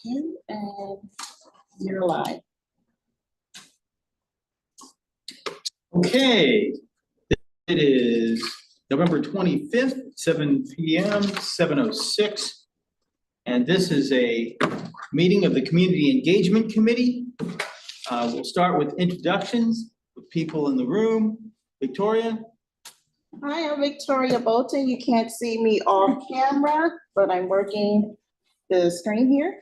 Okay, and you're live. Okay, it is November 25th, 7 p.m., 7:06. And this is a meeting of the Community Engagement Committee. We'll start with introductions with people in the room. Victoria. Hi, I'm Victoria Bolton. You can't see me off camera, but I'm working the screen here.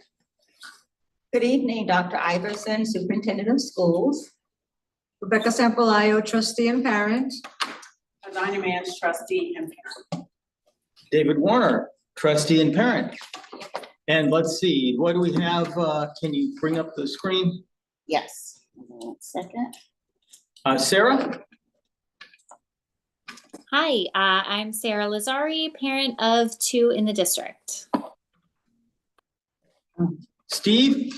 Good evening, Dr. Iverson, Superintendent of Schools. Rebecca Sampalayo, trustee and parent. Lasagna Mans, trustee and parent. David Warner, trustee and parent. And let's see, what do we have? Can you bring up the screen? Yes. 1 second. Sarah? Hi, I'm Sarah Lazari, parent of 2 in the district. Steve?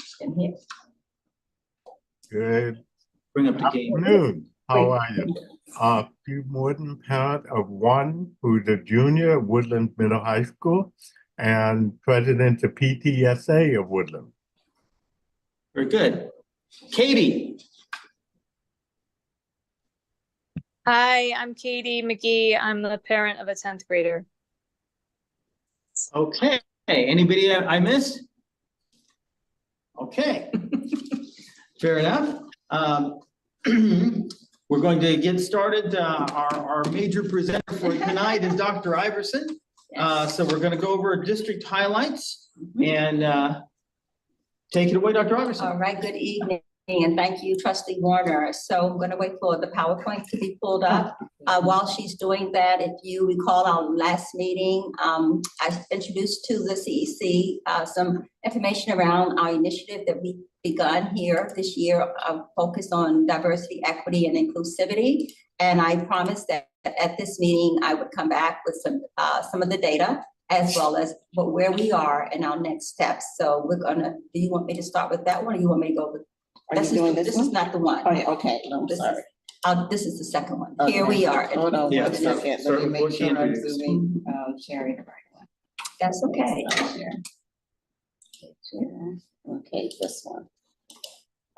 Good Bring up the game. afternoon. How are you? Steve Morton, parent of 1 who's a junior at Woodland Middle High School and president of PTSA of Woodland. Very good. Katie? Hi, I'm Katie McGee. I'm the parent of a 10th grader. Okay, anybody I missed? Okay, fair enough. We're going to get started. Our major presenter for tonight is Dr. Iverson. So we're going to go over district highlights and take it away, Dr. Iverson. All right, good evening, and thank you, trustee Warner. So I'm going to wait for the PowerPoint to be pulled up. While she's doing that, if you recall our last meeting, I introduced to the CEC some information around our initiative that we've begun here this year, focused on diversity, equity, and inclusivity. And I promised that at this meeting, I would come back with some of the data, as well as where we are and our next steps. So we're gonna, do you want me to start with that one, or you want me to go with? Are you doing this This one? is not the one. Oh, yeah, okay, no, I'm This is- sorry. This is the second one. Okay. Here we are. Hold on Yeah, one second. start Let me with what make she sure I'm introduced. zooming, sharing the right one. That's okay. Okay, this one.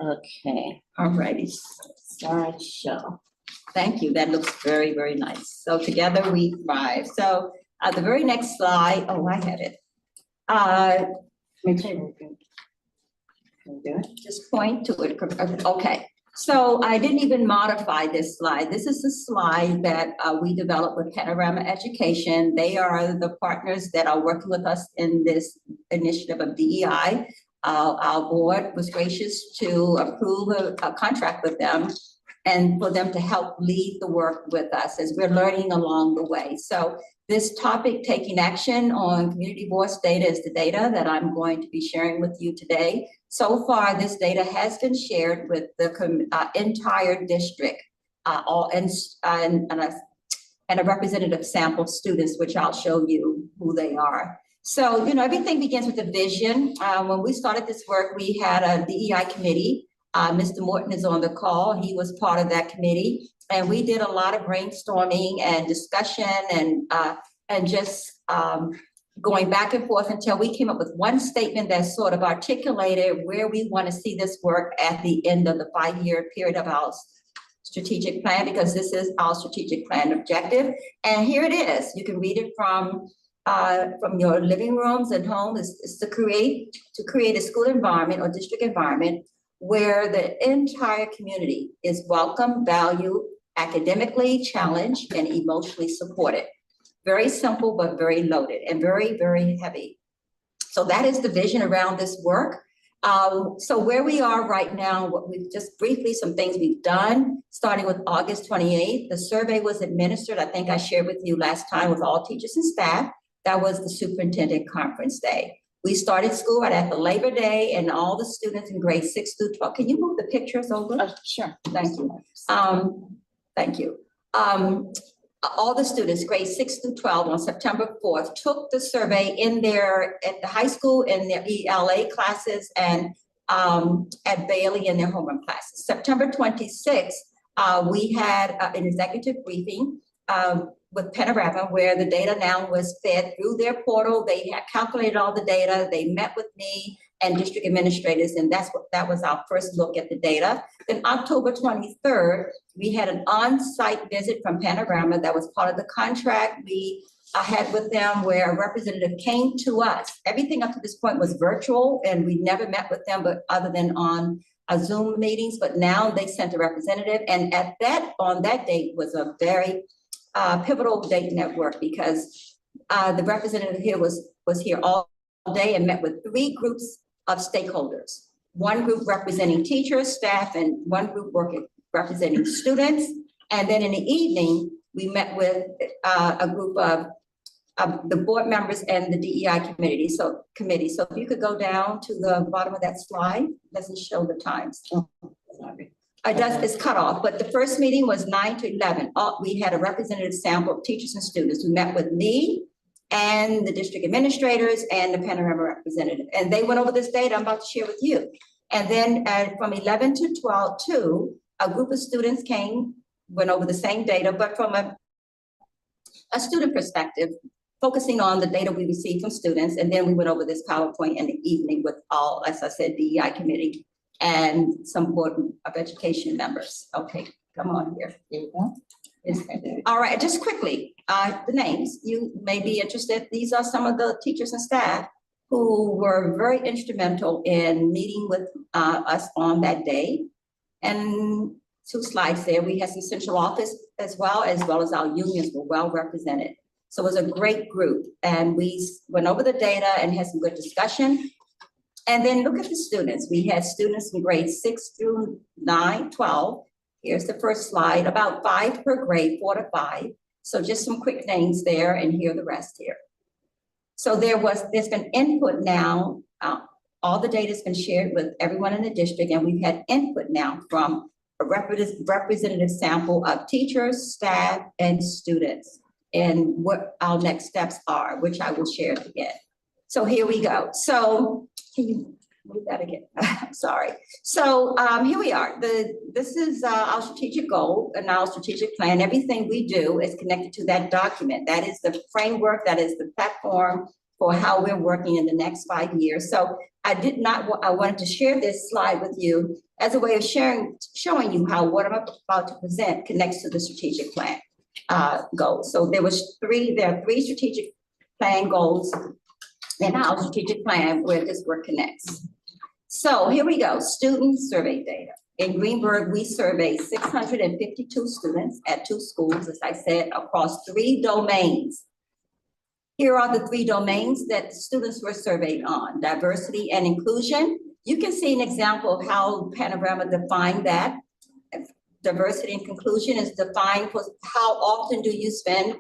Okay, All righty. slideshow. Thank you. That looks very, very nice. So together we thrive. So the very next slide, oh, I have it. Make sure we can do it. Just point to it. Okay. So I didn't even modify this slide. This is a slide that we developed with Panorama Education. They are the partners that are working with us in this initiative of DEI. Our board was gracious to approve a contract with them and for them to help lead the work with us as we're learning along the way. So this topic, taking action on community voice data, is the data that I'm going to be sharing with you today. So far, this data has been shared with the entire district, and a representative sample of students, which I'll show you who they are. So, you know, everything begins with a vision. When we started this work, we had a DEI committee. Mr. Morton is on the call. He was part of that committee. And we did a lot of brainstorming and discussion and just going back and forth until we came up with one statement that sort of articulated where we want to see this work at the end of the 5-year period of our strategic plan, because this is our strategic plan objective. And here it is. You can read it from your living rooms and home. Is to create a school environment or district environment where the entire community is welcome, valued, academically challenged, and emotionally supported. Very simple, but very loaded and very, very heavy. So that is the vision around this work. So where we are right now, what we've just briefly, some things we've done, starting with August 28th, the survey was administered. I think I shared with you last time with all teachers and staff. That was the superintendent conference day. We started school right after Labor Day, and all the students in grades 6 through 12. Can you move the pictures over? Sure. Thank you. Thank you. All the students, grades 6 through 12 on September 4th, took the survey at the high school in their ELA classes and at Bailey in their homeroom classes. September 26th, we had an executive briefing with Panorama, where the data now was fed through their portal. They had calculated all the data. They met with me and district administrators, and that was our first look at the data. Then October 23rd, we had an on-site visit from Panorama that was part of the contract we had with them, where a representative came to us. Everything up to this point was virtual, and we never met with them, but other than on Zoom meetings, but now they sent a representative, and on that date was a very pivotal date network, because the representative here was here all day and met with 3 groups of stakeholders. One group representing teachers, staff, and one group representing students. And then in the evening, we met with a group of the board members and the DEI committee. So if you could go down to the bottom of that slide, doesn't show the times. It does, it's cut off, but the first meeting was 9 to 11. We had a representative sample of teachers and students who met with me and the district administrators and the Panorama representative. And they went over this data I'm about to share with you. And then from 11 to 12, a group of students went over the same data, but from a student perspective, focusing on the data we received from students. And then we went over this PowerPoint in the evening with all, as I said, DEI committee and some board of education members. Okay, come on here. Here we go. All right, just quickly, the names, you may be interested. These are some of the teachers and staff who were very instrumental in meeting with us on that day. And 2 slides there, we had some central office as well as our unions were well represented. So it was a great group, and we went over the data and had some good discussion. And then look at the students. We had students in grades 6 through 9, 12. Here's the first slide, about 5 per grade, 4 to 5. So just some quick names there, and here are the rest here. So there's been input now. All the data has been shared with everyone in the district, and we've had input now from a representative sample of teachers, staff, and students, and what our next steps are, which I will share again. So here we go. So can you move that again? I'm sorry. So here we are. This is our strategic goal and our strategic plan. Everything we do is connected to that document. That is the framework, that is the platform for how we're working in the next 5 years. So I wanted to share this slide with you as a way of showing you how what I'm about to present connects to the strategic plan goals. So there are 3 strategic plan goals in our strategic plan where this work connects. So here we go, student survey data. In Greenburgh, we surveyed 652 students at 2 schools, as I said, across 3 domains. Here are the 3 domains that students were surveyed on: diversity and inclusion. You can see an example of how Panorama defined that. Diversity and inclusion is defined for how often do you spend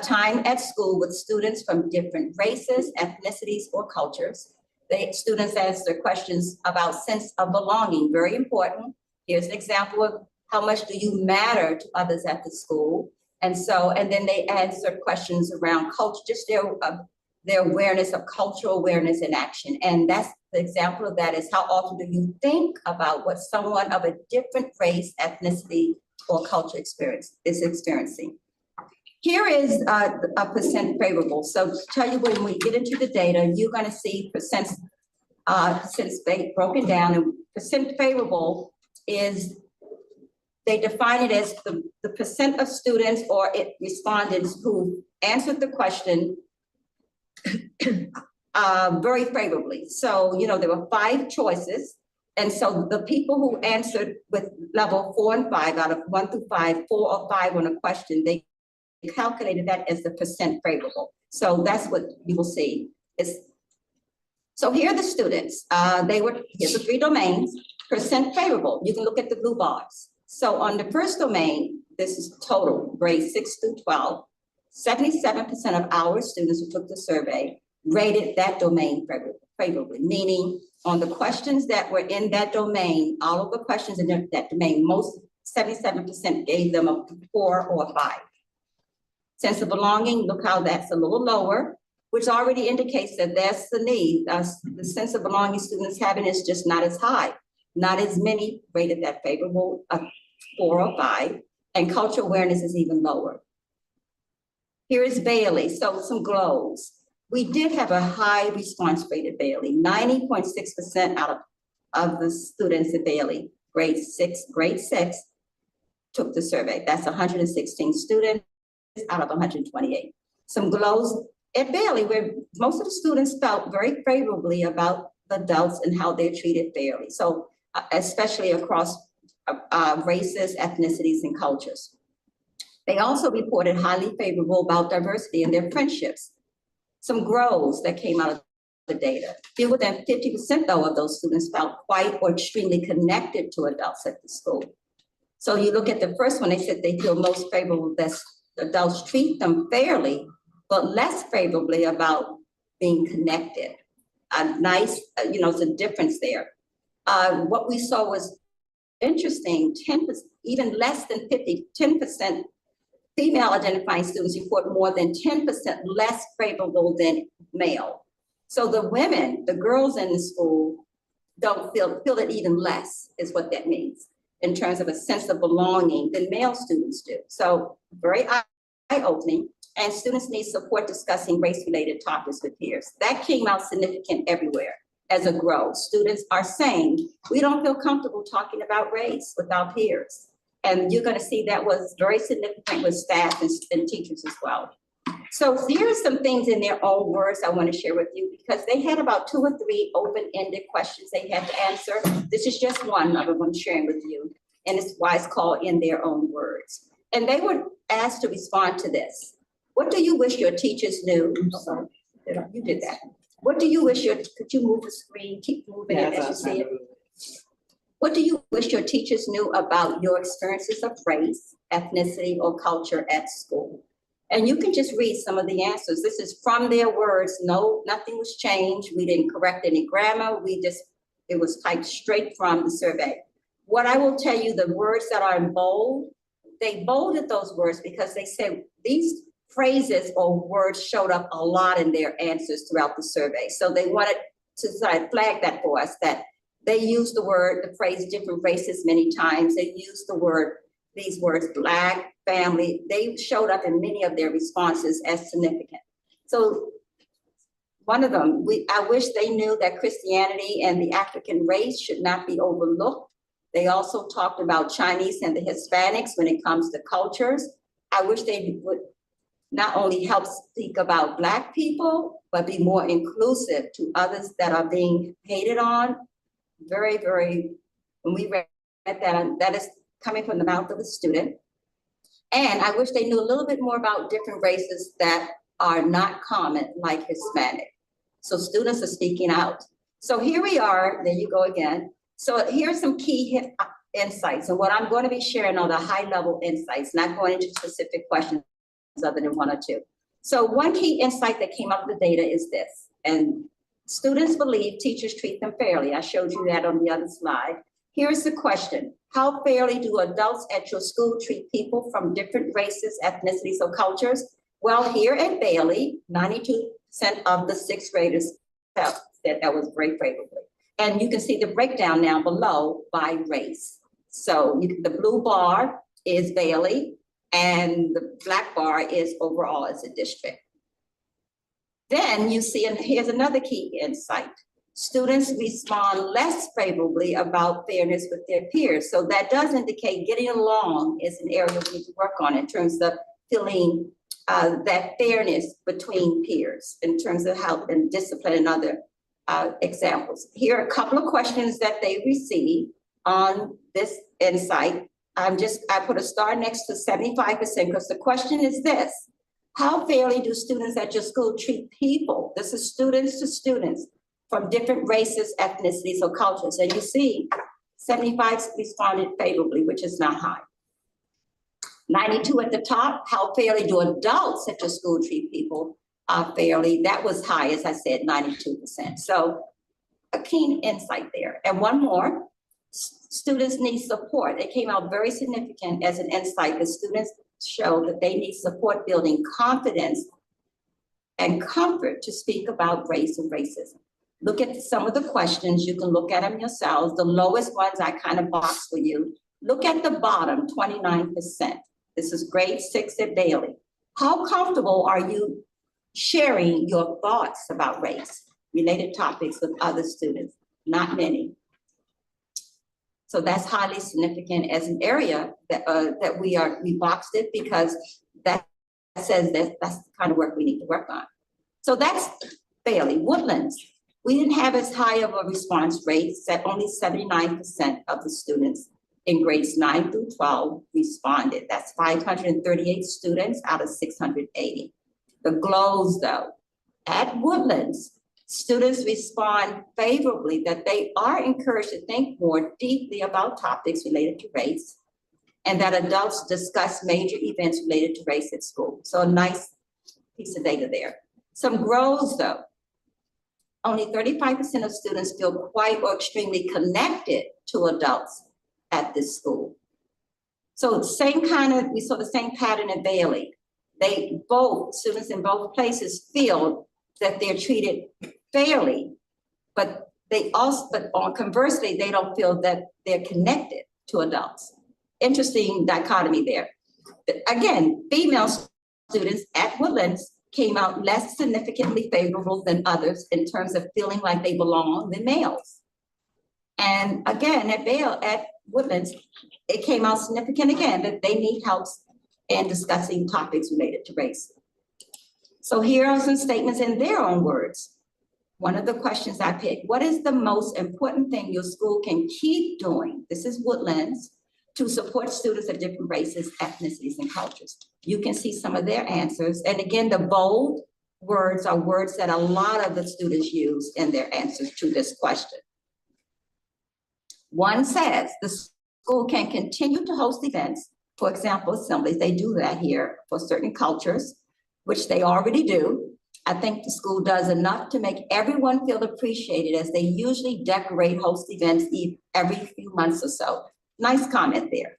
time at school with students from different races, ethnicities, or cultures. The students answer questions about sense of belonging, very important. Here's an example of how much do you matter to others at the school. And then they answer questions around culture, just their awareness of cultural awareness in action. And that's the example of that is how often do you think about what someone of a different race, ethnicity, or culture is experiencing. Here is a percent favorable. So to tell you when we get into the data, you're going to see percents broken down, and percent favorable is, they define it as the percent of students or respondents who answered the question very favorably. So, there were 5 choices. And so the people who answered with level 4 and 5 out of 1 through 5, 4 or 5 on a question, they calculated that as the percent favorable. So that's what you will see. So here are the students. Here's the 3 domains, percent favorable. You can look at the blue bars. So on the first domain, this is total, grades 6 through 12, 77% of our students who took the survey rated that domain favorably, meaning on the questions that were in that domain, all of the questions in that domain, 77% gave them a 4 or a 5. Sense of belonging, look how that's a little lower, which already indicates that that's the need. The sense of belonging students having is just not as high. Not as many rated that favorable, 4 or 5, and cultural awareness is even lower. Here is Bailey, so some glows. we did have a high response rate at Bailey. 90.6% of the students at Bailey, grade six, took the survey. That's 116 students out of 128. Some glows at Bailey, where most of the students felt very favorably about the adults and how they're treated fairly. So especially across races, ethnicities, and cultures. They also reported highly favorable about diversity in their friendships. Some grows that came out of the data. Fewer than 50% though of those students felt quite or extremely connected to adults at the school. So you look at the first one, they said they feel most favorable that adults treat them fairly, but less favorably about being connected. A nice, it's a difference there. What we saw was interesting, 10%, even less than 10% female identifying students report more than 10% less favorable than male. So the women, the girls in the school don't feel it even less is what that means in terms of a sense of belonging than male students do. So very eye-opening, and students need support discussing race-related topics with peers. That came out significant everywhere as a growth. Students are saying, we don't feel comfortable talking about race with our peers. And you're gonna see that was very significant with staff and teachers as well. So here are some things in their own words I want to share with you, because they had about 2 or 3 open-ended questions they had to answer. This is just one of them I'm sharing with you, and it's why it's called in their own words. And they were asked to respond to this. What do you wish your teachers knew? Sorry, you did that. What do you wish could you move the screen, keep moving it as you see it? What do you wish your teachers knew about your experiences of race, ethnicity, or culture at school? And you can just read some of the answers. This is from their words. No, nothing was changed. We didn't correct any grammar. It was typed straight from the survey. What I will tell you, the words that are in bold, they bolded those words because they said these phrases or words showed up a lot in their answers throughout the survey. So they wanted to flag that for us, that they used the phrase different races many times. They used these words, Black, family. They showed up in many of their responses as significant. So one of them, I wish they knew that Christianity and the African race should not be overlooked. They also talked about Chinese and the Hispanics when it comes to cultures. I wish they would not only help speak about Black people, but be more inclusive to others that are being hated on. Very, very, when we read that is coming from the mouth of a student. And I wish they knew a little bit more about different races that are not common, like Hispanic. So students are speaking out. So here we are, there you go again. So here's some key insights. And what I'm going to be sharing are the high level insights, not going into specific questions other than 1 or 2. So one key insight that came out of the data is this, and students believe teachers treat them fairly. I showed you that on the other slide. Here's the question. How fairly do adults at your school treat people from different races, ethnicities, or cultures? Well, here at Bailey, 92% of the 6th graders felt that was very favorably. And you can see the breakdown now below by race. So the blue bar is Bailey, and the black bar is overall as a district. Then you see, and here's another key insight. Students respond less favorably about fairness with their peers. So that does indicate getting along is an area we need to work on in terms of feeling that fairness between peers in terms of health and discipline and other examples. Here are a couple of questions that they received on this insight. I put a star next to 75% because the question is this: how fairly do students at your school treat people? This is students to students from different races, ethnicities, or cultures. And you see 75 responded favorably, which is not high. 92 at the top, how fairly do adults at your school treat people fairly? That was high, as I said, 92%. So a keen insight there. And one more, students need support. It came out very significant as an insight. The students show that they need support building confidence and comfort to speak about race and racism. Look at some of the questions. You can look at them yourselves. The lowest ones I kind of boxed for you. Look at the bottom, 29%. This is grade 6 at Bailey. How comfortable are you sharing your thoughts about race, related topics with other students, not many. So that's highly significant as an area that we boxed it because that says that that's the kind of work we need to work on. So that's Bailey. Woodlands, we didn't have as high of a response rate, that only 79% of the students in grades 9 through 12 responded. That's 538 students out of 680. The GLOWs though, at Woodlands, students respond favorably that they are encouraged to think more deeply about topics related to race and that adults discuss major events related to race at school. So a nice piece of data there. Some GROWs though, only 35% of students feel quite or extremely connected to adults at this school. So we saw the same pattern at Bailey. Students in both places feel that they're treated fairly, but conversely, they don't feel that they're connected to adults. Interesting dichotomy there. Again, female students at Woodlands came out less significantly favorable than others in terms of feeling like they belong than males. And again, at Woodlands, it came out significant again that they need help in discussing topics related to race. So here are some statements in their own words. One of the questions I picked, what is the most important thing your school can keep doing? This is Woodlands, to support students of different races, ethnicities, and cultures. You can see some of their answers. And again, the bold words are words that a lot of the students use in their answers to this question. One says the school can continue to host events, for example, assemblies. They do that here for certain cultures, which they already do. I think the school does enough to make everyone feel appreciated as they usually decorate host events every few months or so. Nice comment there.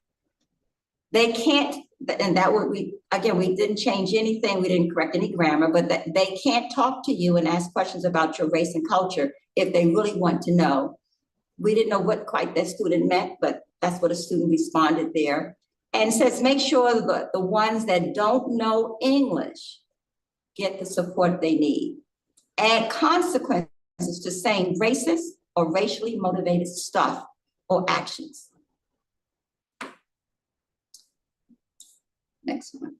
They can't, and that would we didn't change anything, we didn't correct any grammar, but that they can't talk to you and ask questions about your race and culture if they really want to know. We didn't know what quite that student meant, but that's what a student responded there. And says, make sure the ones that don't know English get the support they need. Add consequences to saying racist or racially motivated stuff or actions. Next one.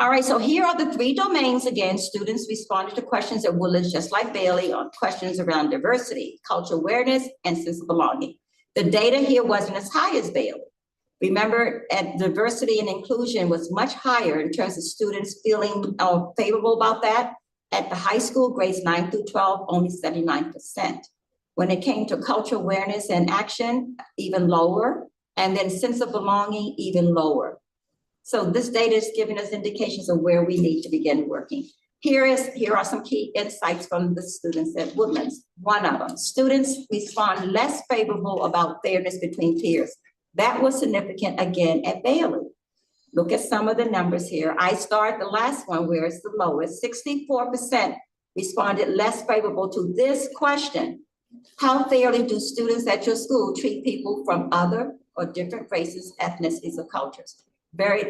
All right, so here are the 3 domains again. Students responded to questions at Woodlands, just like Bailey, on questions around diversity, cultural awareness, and sense of belonging. The data here wasn't as high as Bailey. Remember, at diversity and inclusion was much higher in terms of students feeling favorable about that. At the high school, grades 9 through 12, only 79%. When it came to cultural awareness and action, even lower. And then sense of belonging, even lower. So this data is giving us indications of where we need to begin working. Here are some key insights from the students at Woodlands. One of them, students respond less favorable about fairness between peers. That was significant again at Bailey. Look at some of the numbers here. I start the last one where it's the lowest. 64% responded less favorable to this question. How fairly do students at your school treat people from other or different races, ethnicities, or cultures?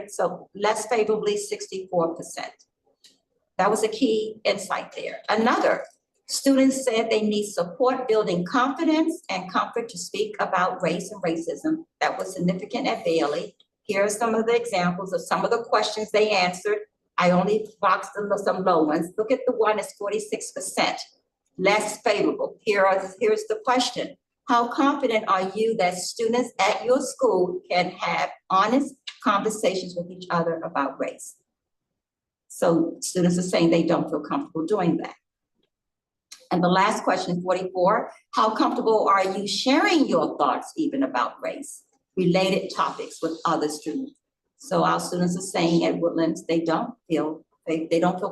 So less favorably, 64%. That was a key insight there. Another, students said they need support building confidence and comfort to speak about race and racism. That was significant at Bailey. Here are some of the examples of some of the questions they answered. I only boxed some low ones. Look at the one that's 46%, less favorable. Here's the question. How confident are you that students at your school can have honest conversations with each other about race? So students are saying they don't feel comfortable doing that. And the last question, 44, how comfortable are you sharing your thoughts even about race, related topics with other students? So our students are saying at Woodlands, they don't feel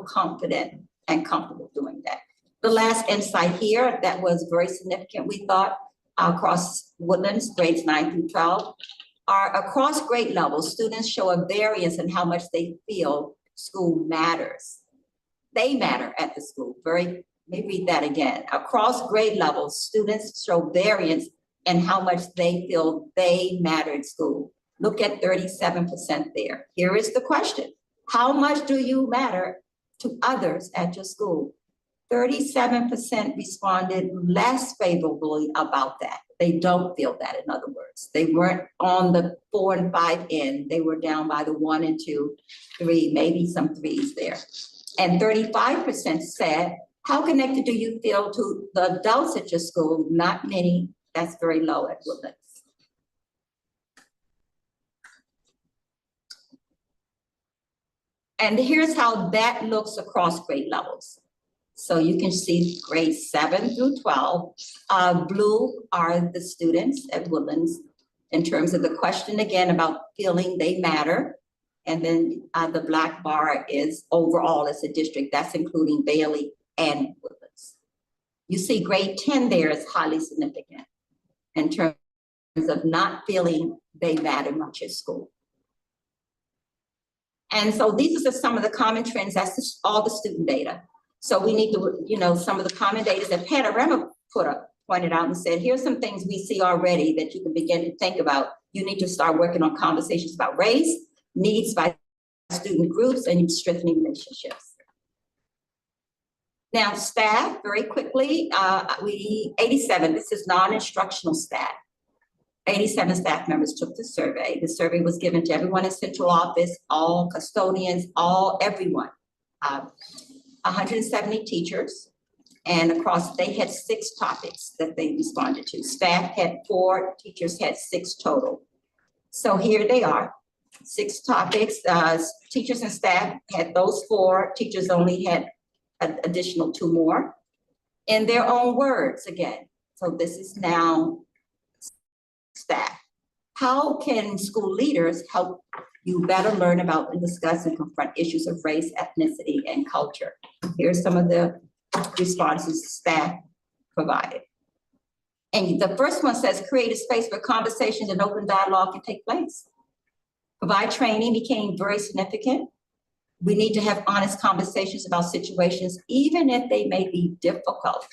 confident and comfortable doing that. The last insight here that was very significant, we thought, across Woodlands, grades 9 through 12, are across grade levels, students show a variance in how much they feel school matters. They matter at the school. Let me read that again. Across grade levels, students show variance in how much they feel they matter at school. Look at 37% there. Here is the question. How much do you matter to others at your school? 37% responded less favorably about that. They don't feel that, in other words. They weren't on the 4 and 5 end. They were down by the 1 and 2, 3, maybe some 3s there. And 35% said, how connected do you feel to the adults at your school? Not many. That's very low at Woodlands. And here's how that looks across grade levels. So you can see grades 7 through 12. Blue are the students at Woodlands in terms of the question again about feeling they matter. And then the black bar is overall as a district, that's including Bailey and Woodlands. You see grade 10 there is highly significant in terms of not feeling they matter much at school. And so these are some of the common trends, that's just all the student data. So we need to, some of the common data that Panorama pointed out and said, here's some things we see already that you can begin to think about. You need to start working on conversations about race, needs by student groups, and strengthening relationships. Now, staff, very quickly, 87, this is non-instructional staff. 87 staff members took the survey. The survey was given to everyone in central office, all custodians, everyone. 170 teachers, and across, they had 6 topics that they responded to. Staff had 4, teachers had 6 total. So here they are, 6 topics. Teachers and staff had those 4, teachers only had an additional 2 more. In their own words again. So this is now staff. How can school leaders help you better learn about and discuss and confront issues of race, ethnicity, and culture? Here's some of the responses staff provided. And the first one says, create a space where conversations and open dialogue can take place. Provide training became very significant. We need to have honest conversations about situations, even if they may be difficult.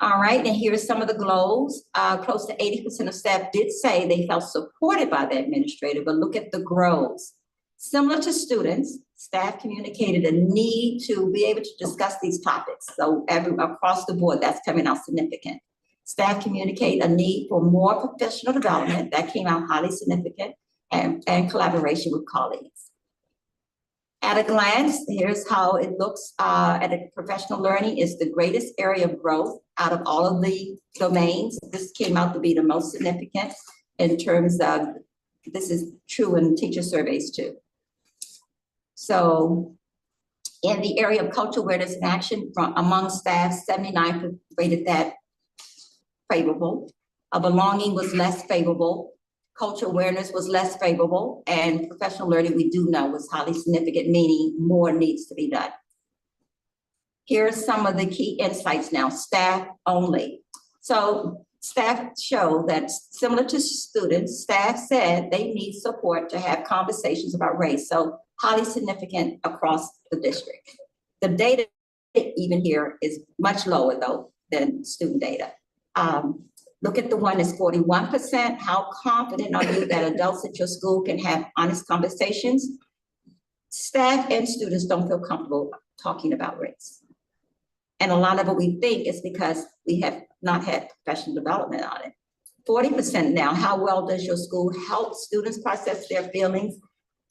All right, and here's some of the glows. Close to 80% of staff did say they felt supported by the administrator, but look at the grows. Similar to students, staff communicated a need to be able to discuss these topics. So across the board, that's coming out significant. Staff communicate a need for more professional development, that came out highly significant, and collaboration with colleagues. At a glance, here's how it looks at a professional learning is the greatest area of growth out of all of the domains. This came out to be the most significant in terms of, this is true in teacher surveys too. So in the area of cultural awareness and action among staff, 79 rated that favorable. Belonging was less favorable. Cultural awareness was less favorable, and professional learning, we do know, was highly significant, meaning more needs to be done. Here are some of the key insights now, staff only. So staff show that similar to students, staff said they need support to have conversations about race. So highly significant across the district. The data even here is much lower though than student data. Look at the one that's 41%. How confident are you that adults at your school can have honest conversations? Staff and students don't feel comfortable talking about race. And a lot of what we think is because we have not had professional development on it. 40% now, how well does your school help students process their feelings?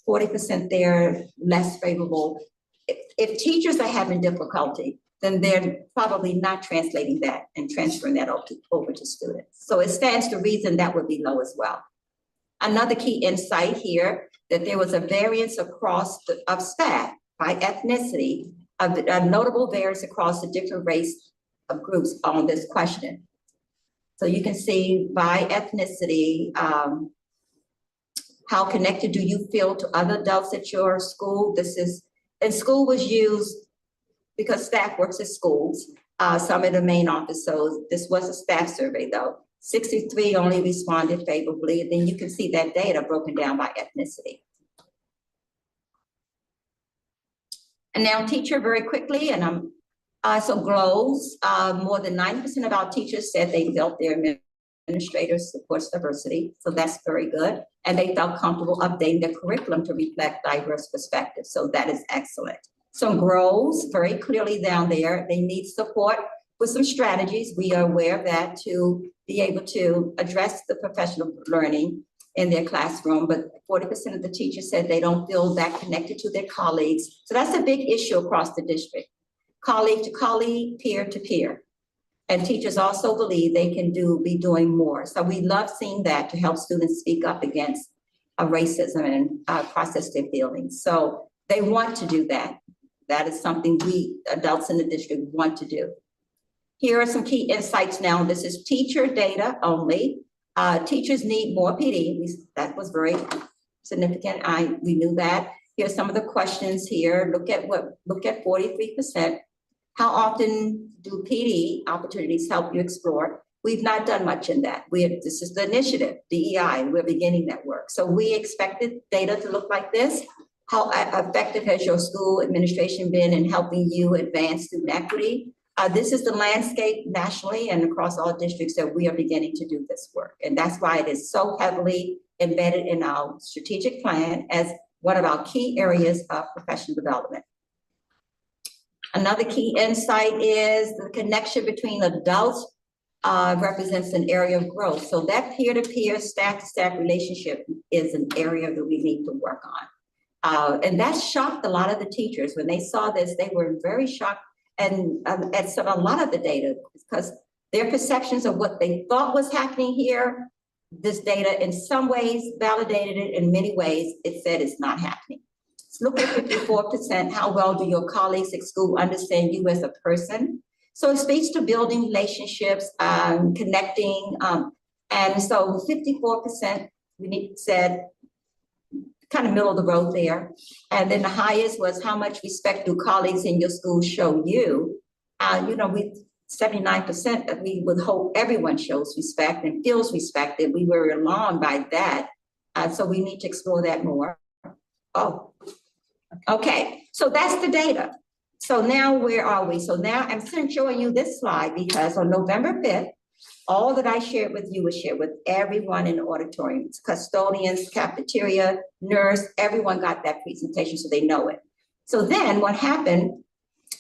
40% they're less favorable. If teachers are having difficulty, then they're probably not translating that and transferring that over to students. So it stands to reason that would be low as well. Another key insight here, that there was a variance across of staff by ethnicity, a notable variance across the different race of groups on this question. So you can see by ethnicity, how connected do you feel to other adults at your school? And school was used because staff works at schools, some in the main office. So this was a staff survey though. 63 only responded favorably. And then you can see that data broken down by ethnicity. And now teacher very quickly, and so glows, more than 90% of our teachers said they felt their administrators supports diversity, so that's very good. And they felt comfortable updating their curriculum to reflect diverse perspectives, so that is excellent. Some goals, very clearly down there, they need support with some strategies. We are aware of that to be able to address the professional learning in their classroom, but 40% of the teachers said they don't feel that connected to their colleagues. So that's a big issue across the district. Colleague to colleague, peer to peer. And teachers also believe they can be doing more. So we love seeing that to help students speak up against racism and process their feelings. So they want to do that. That is something we adults in the district want to do. Here are some key insights now. This is teacher data only. Teachers need more PD. That was very significant. We knew that. Here's some of the questions here. Look at 43%. How often do PD opportunities help you explore? We've not done much in that. This is the initiative, DEI, we're beginning that work. So we expected data to look like this. How effective has your school administration been in helping you advance student equity? This is the landscape nationally and across all districts that we are beginning to do this work. And that's why it is so heavily embedded in our strategic plan as one of our key areas of professional development. Another key insight is the connection between adults represents an area of growth. So that peer-to-peer, staff-to-staff relationship is an area that we need to work on. And that shocked a lot of the teachers. When they saw this, they were very shocked and at a lot of the data, because their perceptions of what they thought was happening here, this data in some ways validated it, in many ways it said it's not happening. So look at 54%, how well do your colleagues at school understand you as a person? So it speaks to building relationships, connecting, and so 54% said kind of middle of the road there. And then the highest was how much respect do colleagues in your school show you? We 79% that we would hope everyone shows respect and feels respected. We were alarmed by that. So we need to explore that more. Oh, okay. So that's the data. So now where are we? So now I'm showing you this slide because on November 5th, all that I shared with you was shared with everyone in the auditorium. Custodians, cafeteria, nurse, everyone got that presentation so they know it. So then what happened,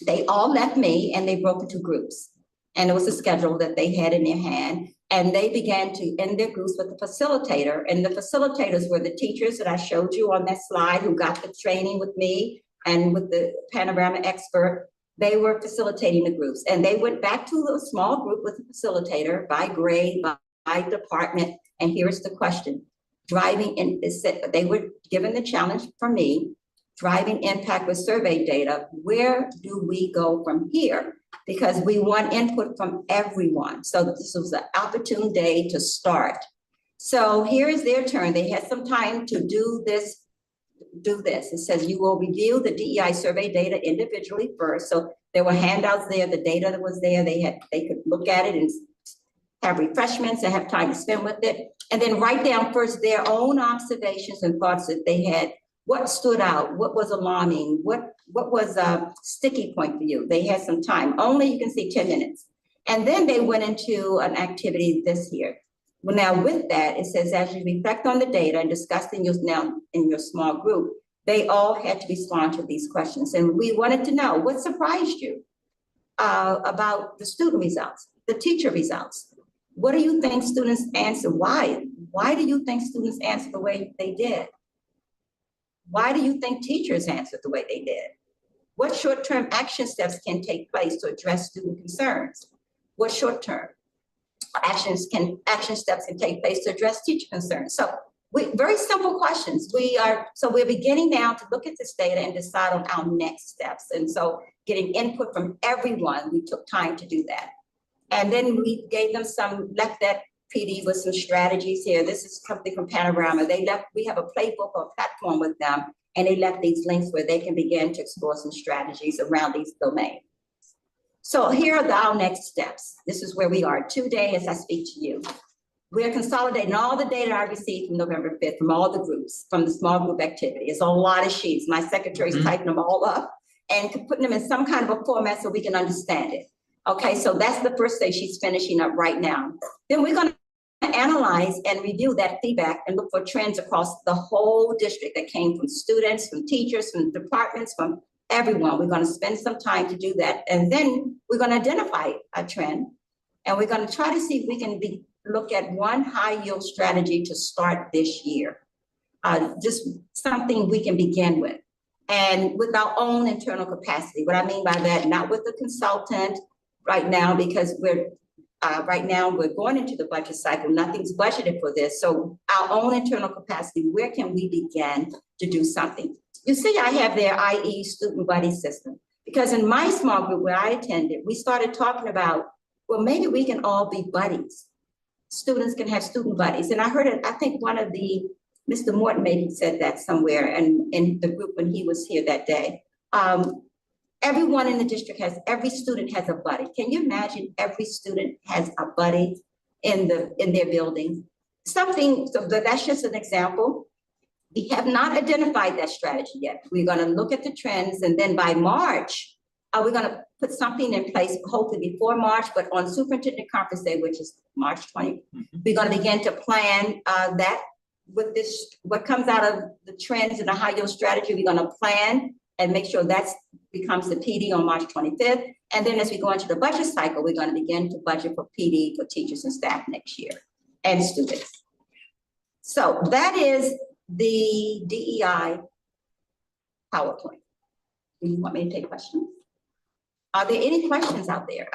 they all left me and they broke into groups. And it was a schedule that they had in their hand. And they began to end their groups with the facilitator. And the facilitators were the teachers that I showed you on that slide who got the training with me and with the panorama expert. They were facilitating the groups. And they went back to a small group with the facilitator by grade, by department. And here's the question. They were given the challenge from me, driving impact with survey data. Where do we go from here? Because we want input from everyone. So this was an opportune day to start. So here is their turn. They had some time to do this. It says you will review the DEI survey data individually first. So there were handouts there, the data that was there. They could look at it and have refreshments and have time to spend with it. And then write down first their own observations and thoughts that they had. What stood out? What was alarming? What was a sticky point for you? They had some time. Only you can see 10 minutes. And then they went into an activity this year. Well, now with that, it says as you reflect on the data and discuss in your small group, they all had to respond to these questions. And we wanted to know what surprised you about the student results, the teacher results. What do you think students answer? Why? Why do you think students answer the way they did? Why do you think teachers answered the way they did? What short-term action steps can take place to address student concerns? What short-term action steps can take place to address teacher concerns? So very simple questions. We're beginning now to look at this data and decide on our next steps. And so getting input from everyone, we took time to do that. And then we gave them left that PD with some strategies here. This is something from Panorama. We have a playbook or platform with them, and they left these links where they can begin to explore some strategies around these domains. So here are our next steps. This is where we are today as I speak to you. We're consolidating all the data I received from November 5th from all the groups, from the small group activity. It's a lot of sheets. My secretary's typing them all up and putting them in some kind of a format so we can understand it. Okay, so that's the first thing she's finishing up right now. Then we're going to analyze and review that feedback and look for trends across the whole district that came from students, from teachers, from departments, from everyone. We're going to spend some time to do that. And then we're going to identify a trend. And we're going to try to see if we can look at one high yield strategy to start this year. Just something we can begin with. And with our own internal capacity. What I mean by that, not with the consultant right now, because right now we're going into the budget cycle. Nothing's budgeted for this. So our own internal capacity, where can we begin to do something? You see, I have their IE student buddy system, because in my small group where I attended, we started talking about, well, maybe we can all be buddies. Students can have student buddies. And I heard it, I think one of Mr. Morton maybe said that somewhere and in the group when he was here that day. Everyone in the district every student has a buddy. Can you imagine every student has a buddy in their building? So that's just an example. We have not identified that strategy yet. We're gonna look at the trends, and then by March, we're gonna put something in place, hopefully before March, but on Superintendent Conference Day, which is March 20th, we're gonna begin to plan that with this, what comes out of the trends and the high yield strategy. We're gonna plan and make sure that becomes the PD on March 25th. And then as we go into the budget cycle, we're gonna begin to budget for PD for teachers and staff next year and students. So that is the DEI PowerPoint. Do you want me to take questions? Are there any questions out there?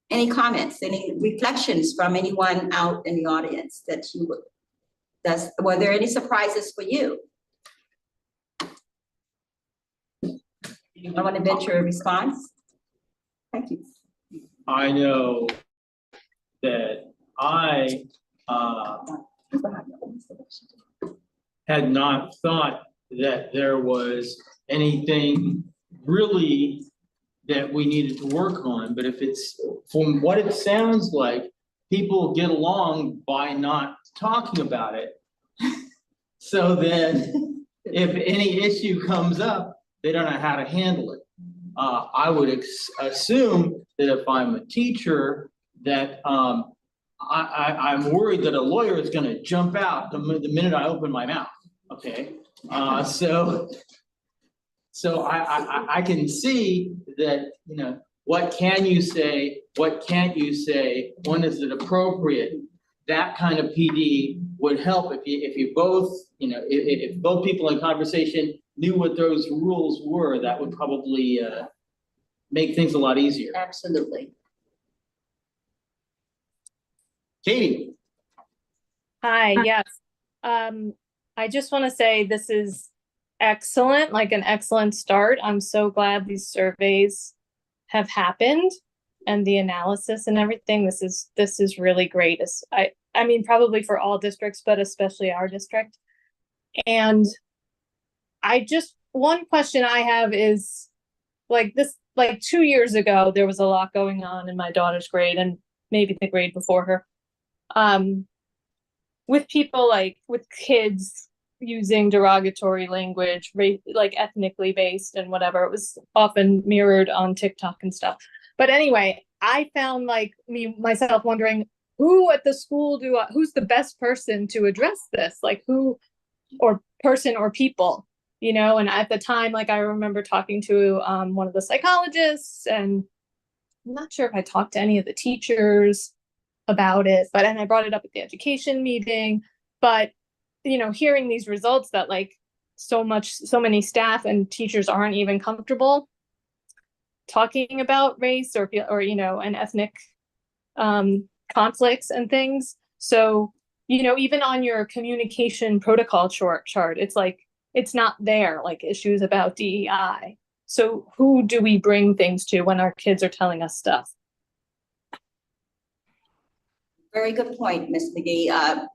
Any comments, any reflections from anyone out in the audience that you would, were there any surprises for you? I want to venture a response. Thank you. I know that I had not thought that there was anything really that we needed to work on, but if it's, from what it sounds like, people get along by not talking about it. So then if any issue comes up, they don't know how to handle it. I would assume that if I'm a teacher, that I'm worried that a lawyer is gonna jump out the minute I open my mouth, okay? So I can see that, you know, what can you say, what can't you say, when is it appropriate? That kind of PD would help if you both, you know, if both people in conversation knew what those rules were, that would probably make things a lot easier. Absolutely. Katie. Hi, yes. I just want to say this is excellent, like an excellent start. I'm so glad these surveys have happened and the analysis and everything. This is really great. I mean, probably for all districts, but especially our district. And one question I have is like 2 years ago, there was a lot going on in my daughter's grade and maybe the grade before her. With people with kids using derogatory language, like ethnically based and whatever. It was often mirrored on TikTok and stuff. But anyway, I found myself wondering who at the school who's the best person to address this? Like who, or person or people, you know? And at the time, I remember talking to one of the psychologists, and I'm not sure if I talked to any of the teachers about it, and I brought it up at the education meeting, but you know, hearing these results that so many staff and teachers aren't even comfortable talking about race or you know, and ethnic conflicts and things. So, you know, even on your communication protocol chart, it's not there, issues about DEI. So who do we bring things to when our kids are telling us stuff? Very good point, Ms. McGee.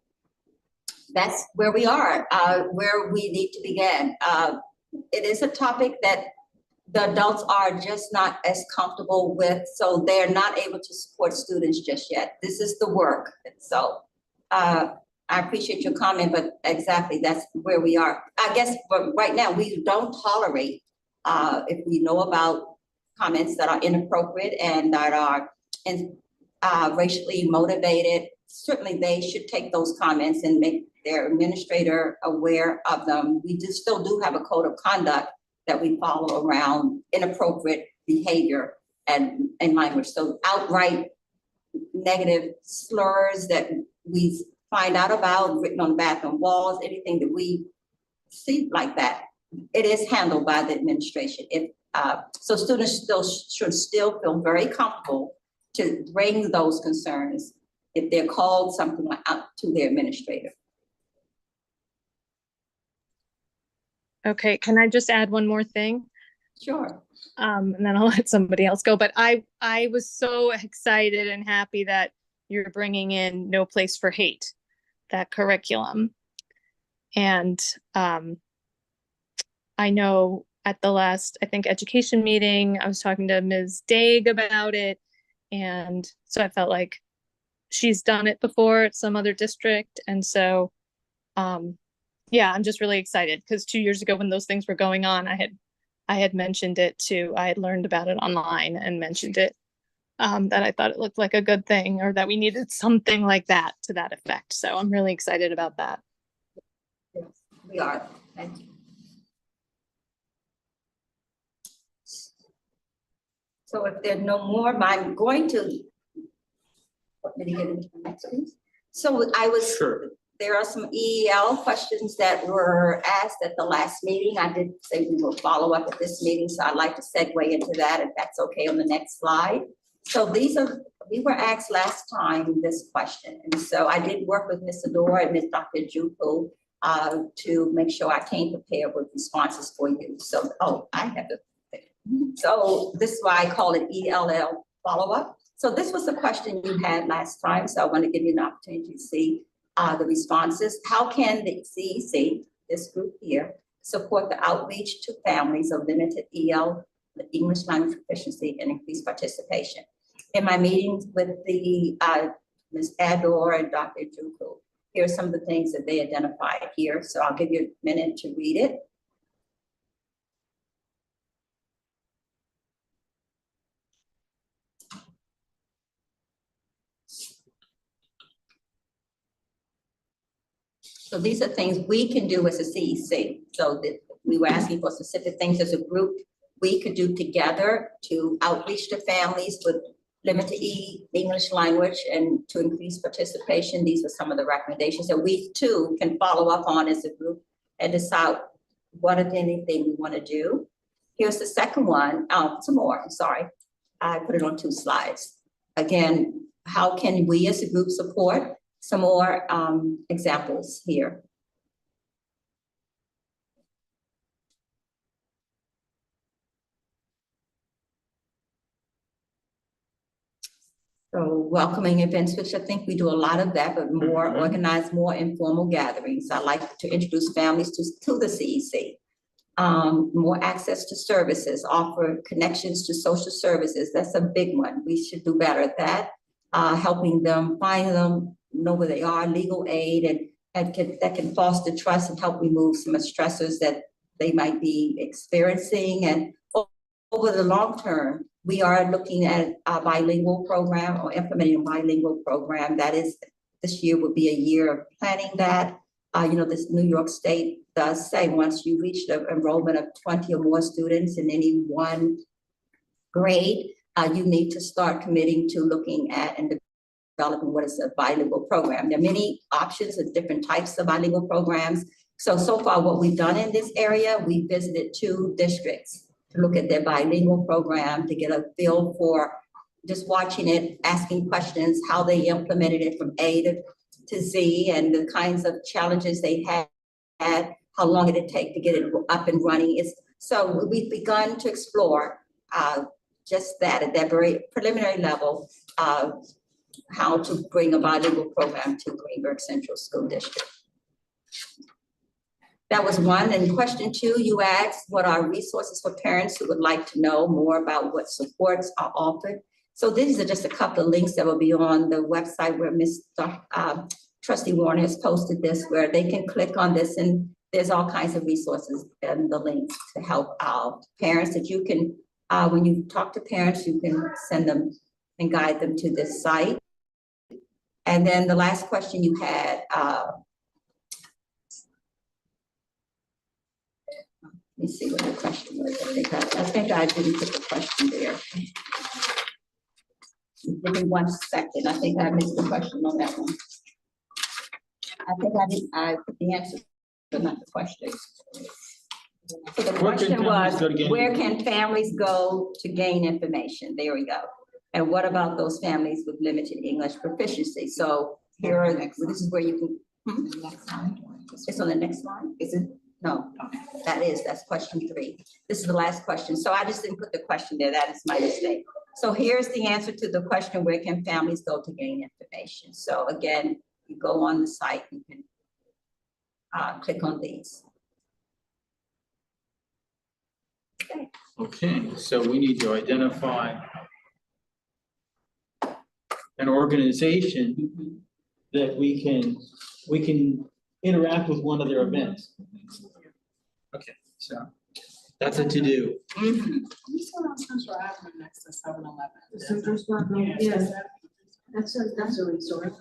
That's where we are, where we need to begin. It is a topic that the adults are just not as comfortable with, so they're not able to support students just yet. This is the work. So I appreciate your comment, but exactly, that's where we are. I guess right now, we don't tolerate if we know about comments that are inappropriate and that are racially motivated, certainly they should take those comments and make their administrator aware of them. We still do have a code of conduct that we follow around inappropriate behavior and language. So outright negative slurs that we find out about, written on bathroom walls, anything that we see like that, it is handled by the administration. So students should still feel very comfortable to bring those concerns if they're called something like out to their administrator. Okay, can I just add one more thing? Sure. And then I'll let somebody else go. But I was so excited and happy that you're bringing in No Place for Hate, that curriculum. And I know at the last, I think, education meeting, I was talking to Ms. Daig about it. And so I felt like she's done it before at some other district. And so, yeah, I'm just really excited because 2 years ago when those things were going on, I had mentioned it to, I had learned about it online and mentioned it, that I thought it looked like a good thing or that we needed something like that to that effect. So I'm really excited about that. Yes, we are. Thank you. So if there are no more, I'm going to, let me get into the next piece. So Sure. there are some EEL questions that were asked at the last meeting. I did say we will follow up at this meeting, so I'd like to segue into that if that's okay on the next slide. So we were asked last time this question. And so I did work with Ms. Adora and Ms. Dr. Juku to make sure I came prepared with responses for you. So, I have to. So this is why I call it ELL follow-up. So this was the question you had last time. So I want to give you an opportunity to see the responses. How can the CEC, this group here, support the outreach to families of limited EL, the English language proficiency, and increased participation? In my meetings with the Ms. Ador and Dr. Juku, here are some of the things that they identified here. So I'll give you a minute to read it. So these are things we can do as a CEC. So that we were asking for specific things as a group we could do together to outreach to families with limited English language and to increase participation. These are some of the recommendations that we too can follow up on as a group and decide what, if anything, we want to do. Here's the second one. Some more, I'm sorry. I put it on 2 slides. Again, how can we as a group support? Some more examples here. So welcoming events, which I think we do a lot of that, but more organized, more informal gatherings. I like to introduce families to the CEC. More access to services, offer connections to social services. That's a big one. We should do better at that. Helping them find them, know where they are, legal aid, and that can foster trust and help remove some of the stressors that they might be experiencing. And over the long term, we are looking at a bilingual program or implementing a bilingual program. That is, this year would be a year of planning that. This New York State does say once you reach the enrollment of 20 or more students in any one grade, you need to start committing to looking at and developing what is a bilingual program. There are many options of different types of bilingual programs. So far what we've done in this area, we visited 2 districts to look at their bilingual program, to get a feel for just watching it, asking questions, how they implemented it from A to Z, and the kinds of challenges they had, how long did it take to get it up and running. So we've begun to explore just that at that very preliminary level, how to bring a bilingual program to Greenburgh Central School District. That was one. And question 2, you asked what are resources for parents who would like to know more about what supports are offered. So these are just a couple of links that will be on the website where Trustee Warner has posted this, where they can click on this, and there's all kinds of resources and the links to help our parents that you can, when you talk to parents, you can send them and guide them to this site. And then the last question you had, let me see what the question was. I think I didn't put the question there. Give me 1 second. I think I missed the question on that one. I think I put the answer, but not the question. So the Where can question families was, go to gain where information? can families go to gain information? There we go. And what about those families with limited English proficiency? So here are, this is where you can, it's on the next slide, is it? No, that's question 3. This is the last question. So I just didn't put the question there. That is my mistake. So here's the answer to the question, where can families go to gain information? So again, you go on the site, you can click on these. Okay, so we need to identify an organization that we can interact with one of their events. Okay, so that's a to-do. Who's on Central Avenue next to 7-Eleven? Yeah, that's a resource.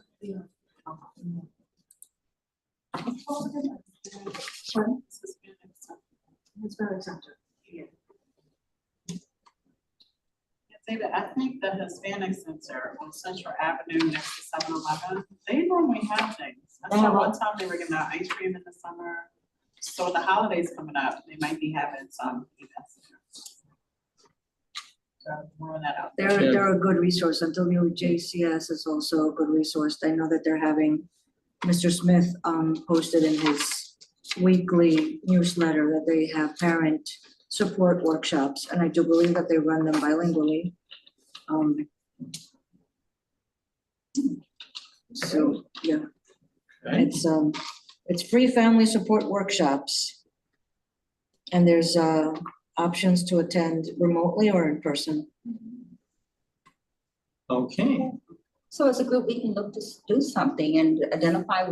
It's very center. I think the Hispanic Center on Central Avenue next to 7-Eleven, they normally have things. I saw one time they were giving out ice cream in the summer. So with the holidays coming up, they might be having some events. So throwing that out. They're a good resource. Antonio JCS is also a good resource. I know that they're having, Mr. Smith posted in his weekly newsletter that they have parent support workshops, and I do believe that they run them bilingually. So, yeah, Okay. it's free family support workshops. And there's options to attend remotely or in person. Okay, So as a group, we can look to do something and identify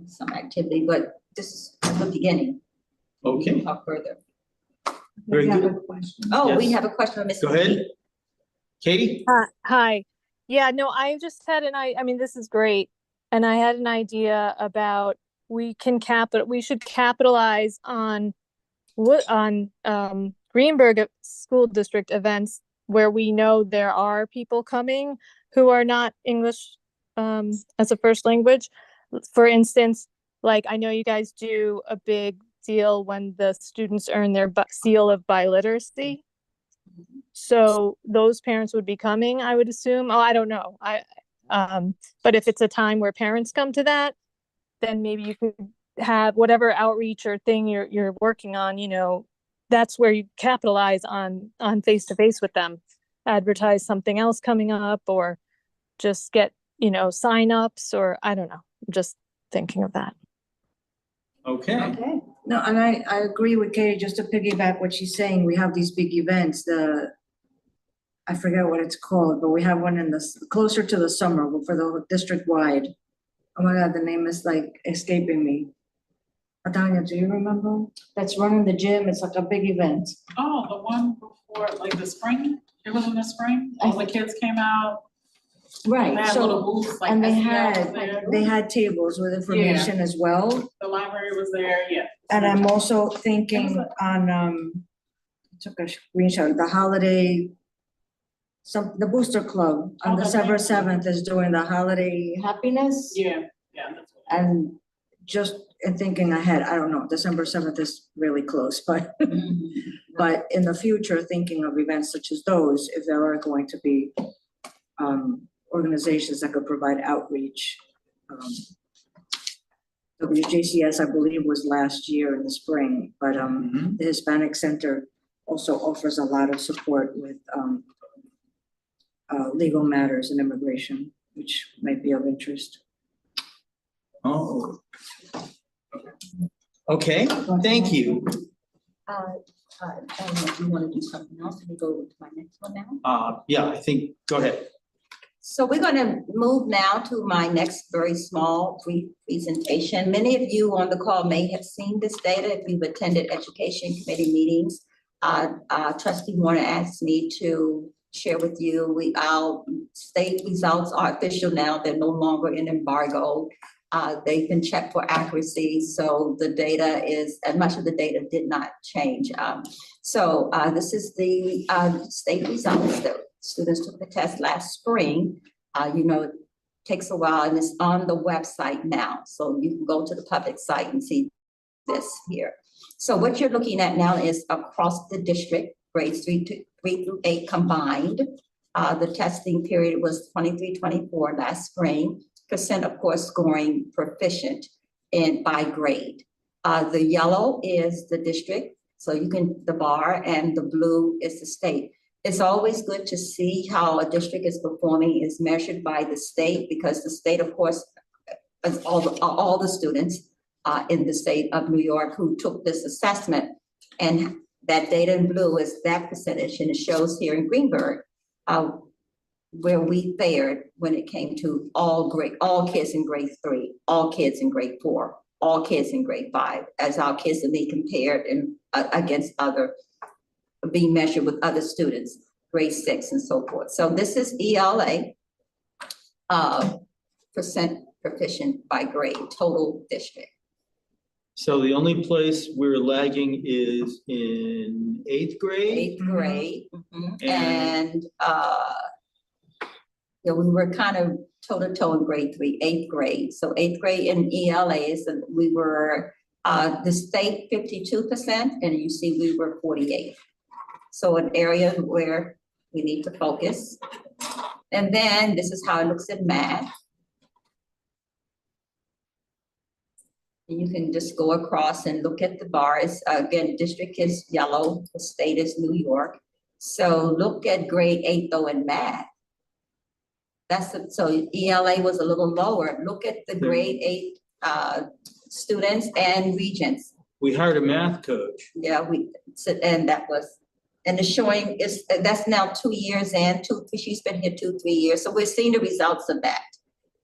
some activity, but this is the beginning. okay, Talk further. very I have good. a question. Oh, we Yes. have a question from Mrs. Go ahead. Katie? Hi. Yeah, no, I just had I mean, this is great. And I had an idea about we should capitalize on Greenburgh School District events where we know there are people coming who are not English as a first language. For instance, like I know you guys do a big deal when the students earn their seal of biliteracy. So those parents would be coming, I would assume. Oh, I don't know. But if it's a time where parents come to that, then maybe you could have whatever outreach or thing you're working on, that's where you capitalize on face-to-face with them. Advertise something else coming up, or just get, sign-ups, or I don't know. I'm just thinking of that. Okay, Okay. No, and I agree with Katie, just to piggyback what she's saying, we have these big events, I forget what it's called, but we have one closer to the summer for the district-wide. Oh my God, the name is like escaping me. Adanya, do you remember? That's running the gym, it's like a big event. Oh, the one before, like the spring, it was in the spring, all the kids came out. They Right, had little booths, like and SEL was there. they had tables with information as well. The library was there, yeah. And I'm also thinking on, I took a screenshot, the holiday, the Booster Club on Oh, that's December right. 7th is doing the holiday happiness. Yeah, that's what. And just in thinking ahead, I don't know, December 7th is really close, but but in the future, thinking of events such as those, if there are going to be organizations that could provide outreach. WJCS, I believe, was last year in the spring, but the Hispanic Center also offers a lot of support with legal matters and immigration, which might be of interest. oh. Okay, thank you. I don't know if you want to do something else, and we go to my next one now. Yeah, I think, go ahead. So we're going to move now to my next very small brief presentation. Many of you on the call may have seen this data if you've attended education committee meetings. Trustee Warner asked me to share with you. Our state results are official now. They're no longer in embargo. They've been checked for accuracy, so the data is, and much of the data did not change. This is the state results that students took the test last spring. It takes a while and it's on the website now. So you can go to the public site and see this here. So what you're looking at now is across the district, grades 3 through 8 combined. The testing period was 23-24 last spring. Percent, of course, scoring proficient by grade. The yellow is the district, so the bar, and the blue is the state. It's always good to see how a district is performing is measured by the state, because the state, of course, is all the students in the state of New York who took this assessment, and that data in blue is that percentage, and it shows here in Greenburgh where we fared when it came to all kids in grade 3, all kids in grade 4, all kids in grade 5, as our kids are being compared against being measured with other students, grade 6 and so forth. So this is ELA, percent proficient by grade, total district. So the only place we're lagging is in 8th grade? 8th grade. And we were kind of toe-to-toe in grade 3, 8th grade. So 8th grade in ELAs, and we were the state 52%, and you see we were 48. So an area where we need to focus. And then this is how it looks in math. And you can just go across and look at the bars. Again, district is yellow, the state is New York. So look at grade 8 though in math. So ELA was a little lower. Look at the grade 8 students and regents. We hired a math coach. Yeah, and the showing is, that's now 2 years in, she's been here 2-3 years. So we're seeing the results of that.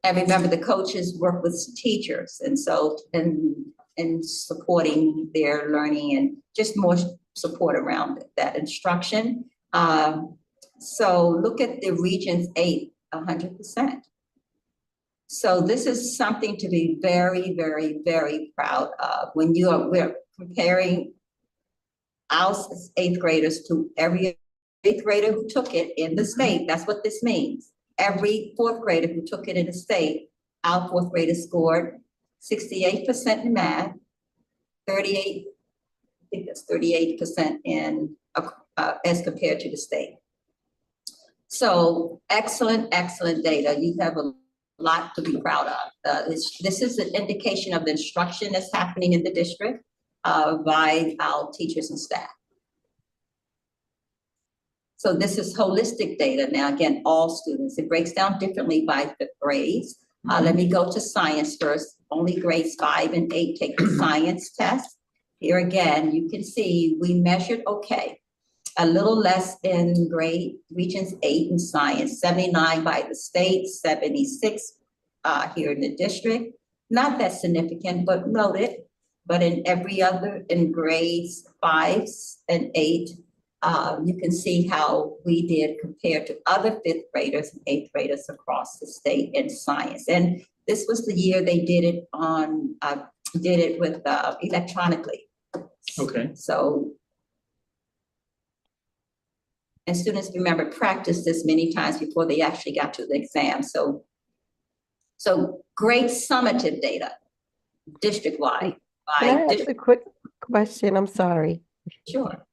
And remember, the coaches work with teachers, and so, and supporting their learning and just more support around that instruction. So look at the Regents 8, 100%. So this is something to be very, very, very proud of when we're comparing our 8th graders to every 8th grader who took it in the state. That's what this means. Every 4th grader who took it in the state, our 4th graders scored 68% in math, 38%, I think that's 38% in as compared to the state. So excellent, excellent data. You have a lot to be proud of. This is an indication of the instruction that's happening in the district by our teachers and staff. So this is holistic data. Now, again, all students. It breaks down differently by the grades. Let me go to science first. Only grades 5 and 8 take the science test. Here again, you can see we measured okay. A little less in grade Regents 8 in science, 79 by the state, 76 here in the district. Not that significant, but noted. But in every other, in grades 5 and 8, you can see how we did compared to other 5th graders and 8th graders across the state in science. And this was the year they did it with electronically. Okay. So, and students, remember, practice this many times before they actually got to the exam. So great summative data, district-wide. Can I ask a quick question? I'm sorry. Sure.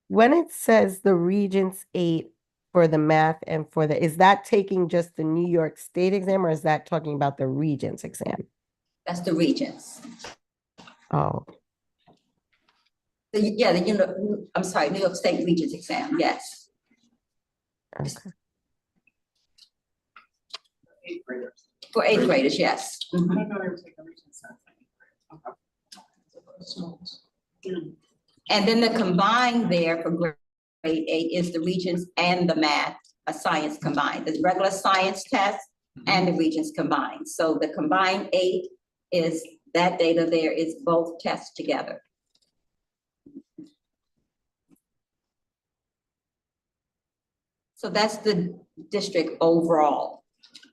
When it says the Regents 8 for the math and is that taking just the New York State exam, or is that talking about the Regents exam? That's the Regents. Oh. Yeah, I'm sorry, New York State Regents exam, yes. Okay. 8th graders. For 8th graders, yes. I don't know they were taking Regents okay. And then the combined there for grade 8 is the Regents and the math, a science combined, the regular science test and the Regents combined. So the combined 8 is, that data there is both tests together. So that's the district overall.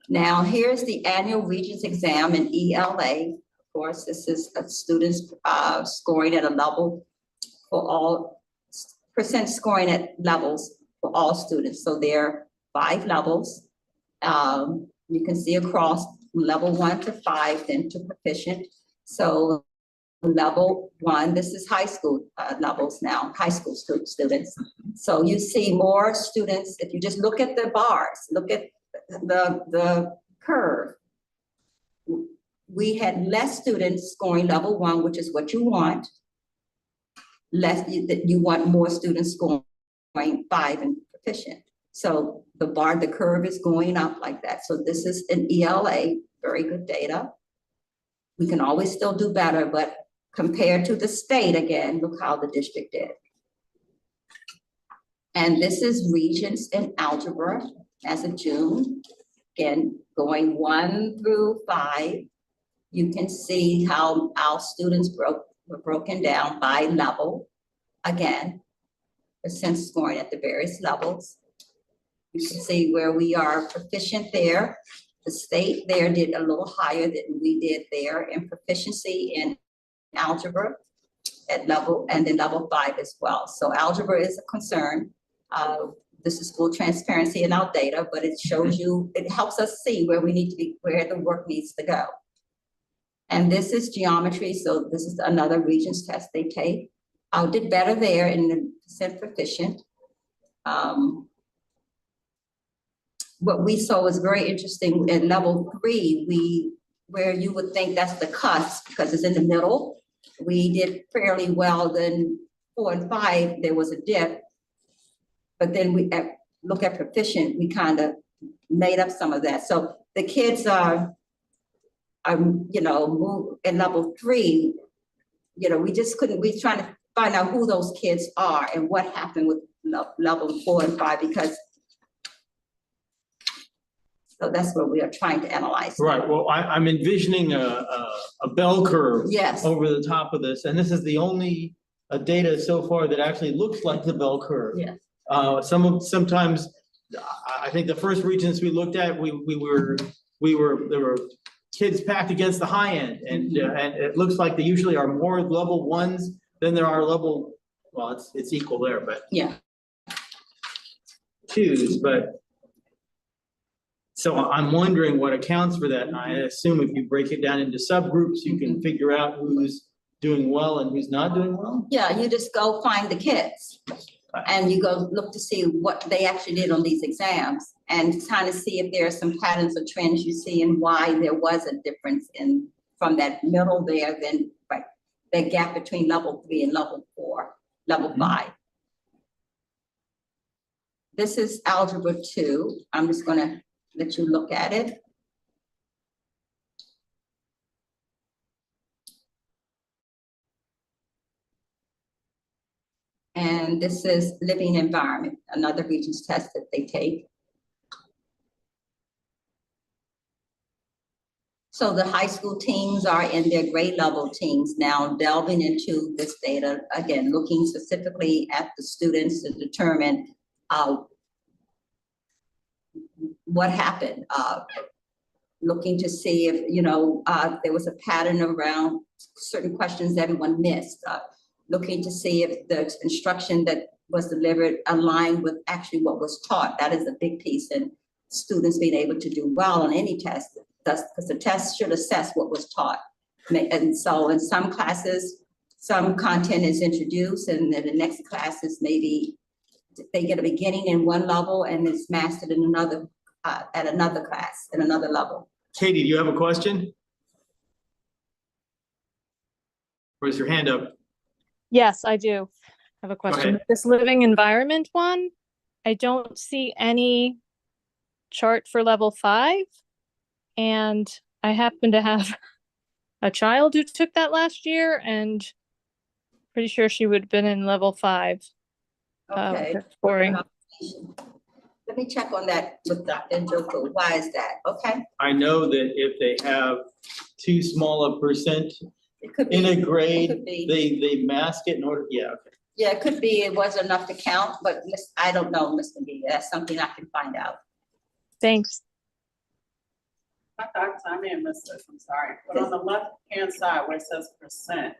Now, here's the annual Regents exam in ELA. Of course, this is students scoring at a level for all, percent scoring at levels for all students. So there are 5 levels. You can see across level 1 to 5, then to proficient. So level 1, this is high school levels now, high school students. So you see more students, if you just look at the bars, look at the curve. We had less students scoring level 1, which is what you want. You want more students scoring 5 and proficient. So the curve is going up like that. So this is an ELA, very good data. We can always still do better, but compared to the state, again, look how the district did. And this is Regents in algebra as of June. Again, going 1 through 5, you can see how our students were broken down by level. Again, percent scoring at the various levels. You can see where we are proficient there. The state there did a little higher than we did there in proficiency in algebra at level, and then level 5 as well. So algebra is a concern. This is full transparency in our data, but it shows you, it helps us see where we need to be, where the work needs to go. And this is geometry. So this is another Regents test they take. I did better there in the percent proficient. What we saw was very interesting in level 3, where you would think that's the cusp because it's in the middle. We did fairly well. Then 4 and 5, there was a dip. But then we look at proficient, we kind of made up some of that. So the kids are move in level 3, we just couldn't, we trying to find out who those kids are and what happened with level 4 and 5, because so that's what we are trying to analyze. Right, well, I'm envisioning a bell curve. Yes. Over the top of this, and this is the only data so far that actually looks like the bell curve. Yes. Sometimes, I think the first Regents we looked at, there were kids packed against the high end, and it looks like they usually are more level 1s than there are level, well, it's equal there, but Yeah. 2s, but. So I'm wondering what accounts for that, and I assume if you break it down into subgroups, you can figure out who's doing well and who's not doing well? Yeah, you just go find the kids and you go look to see what they actually did on these exams and kind of see if there are some patterns or trends you see and why there was a difference from that middle there, then right, that gap between level 3 and level 4, level 5. This is algebra 2. I'm just gonna let you look at it. And this is living environment, another Regents test that they take. So the high school teams are in their grade level teams now, delving into this data, again, looking specifically at the students to determine what happened. Looking to see if, there was a pattern around certain questions everyone missed. Looking to see if the instruction that was delivered aligned with actually what was taught. That is a big piece in students being able to do well on any test. That's because the test should assess what was taught. And so in some classes, some content is introduced, and then the next classes maybe they get a beginning in one level and it's mastered in another, at another class, at another level. Katie, do you have a question? Raise your hand up. Yes, I do have a question. ahead. This living environment one, I don't see any chart for level 5. And I happen to have a child who took that last year, and pretty sure she would have been in level 5. Okay. Scoring. Let me check on that with Dr. Njoku. Why is that? Okay. I know that if they have too small a percent It could be. in a It grade, could be. they mask it in order, yeah, okay. Yeah, it could be, it wasn't enough to count, but I don't know, Ms. McGee, that's something I can find out. Thanks. I may have missed this, I'm sorry, but on the left-hand side where it says percent,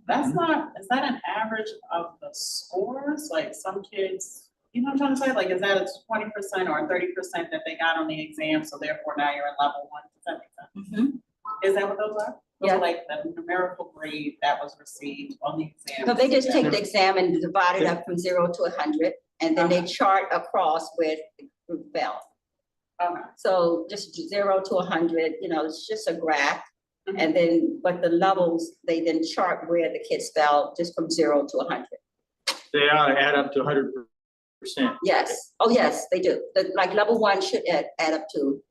that's not, is that an average of the scores? Like some kids, you know what I'm trying to say? Like, is that a 20% or a 30% that they got on the exam, so therefore now you're in level 1? Does that make sense? Is that what those are? Those Yeah. are like the numerical grade that was received on the exam. So they just take the exam and divide it up from 0 to 100, and then they chart across where the group fell. Okay. So just 0 to 100, you know, it's just a graph. And then, but the levels, they then chart where the kids fell just from 0 to 100. They ought to add up to 100%. Yes, oh, yes, they do. Like level 1 should add up to.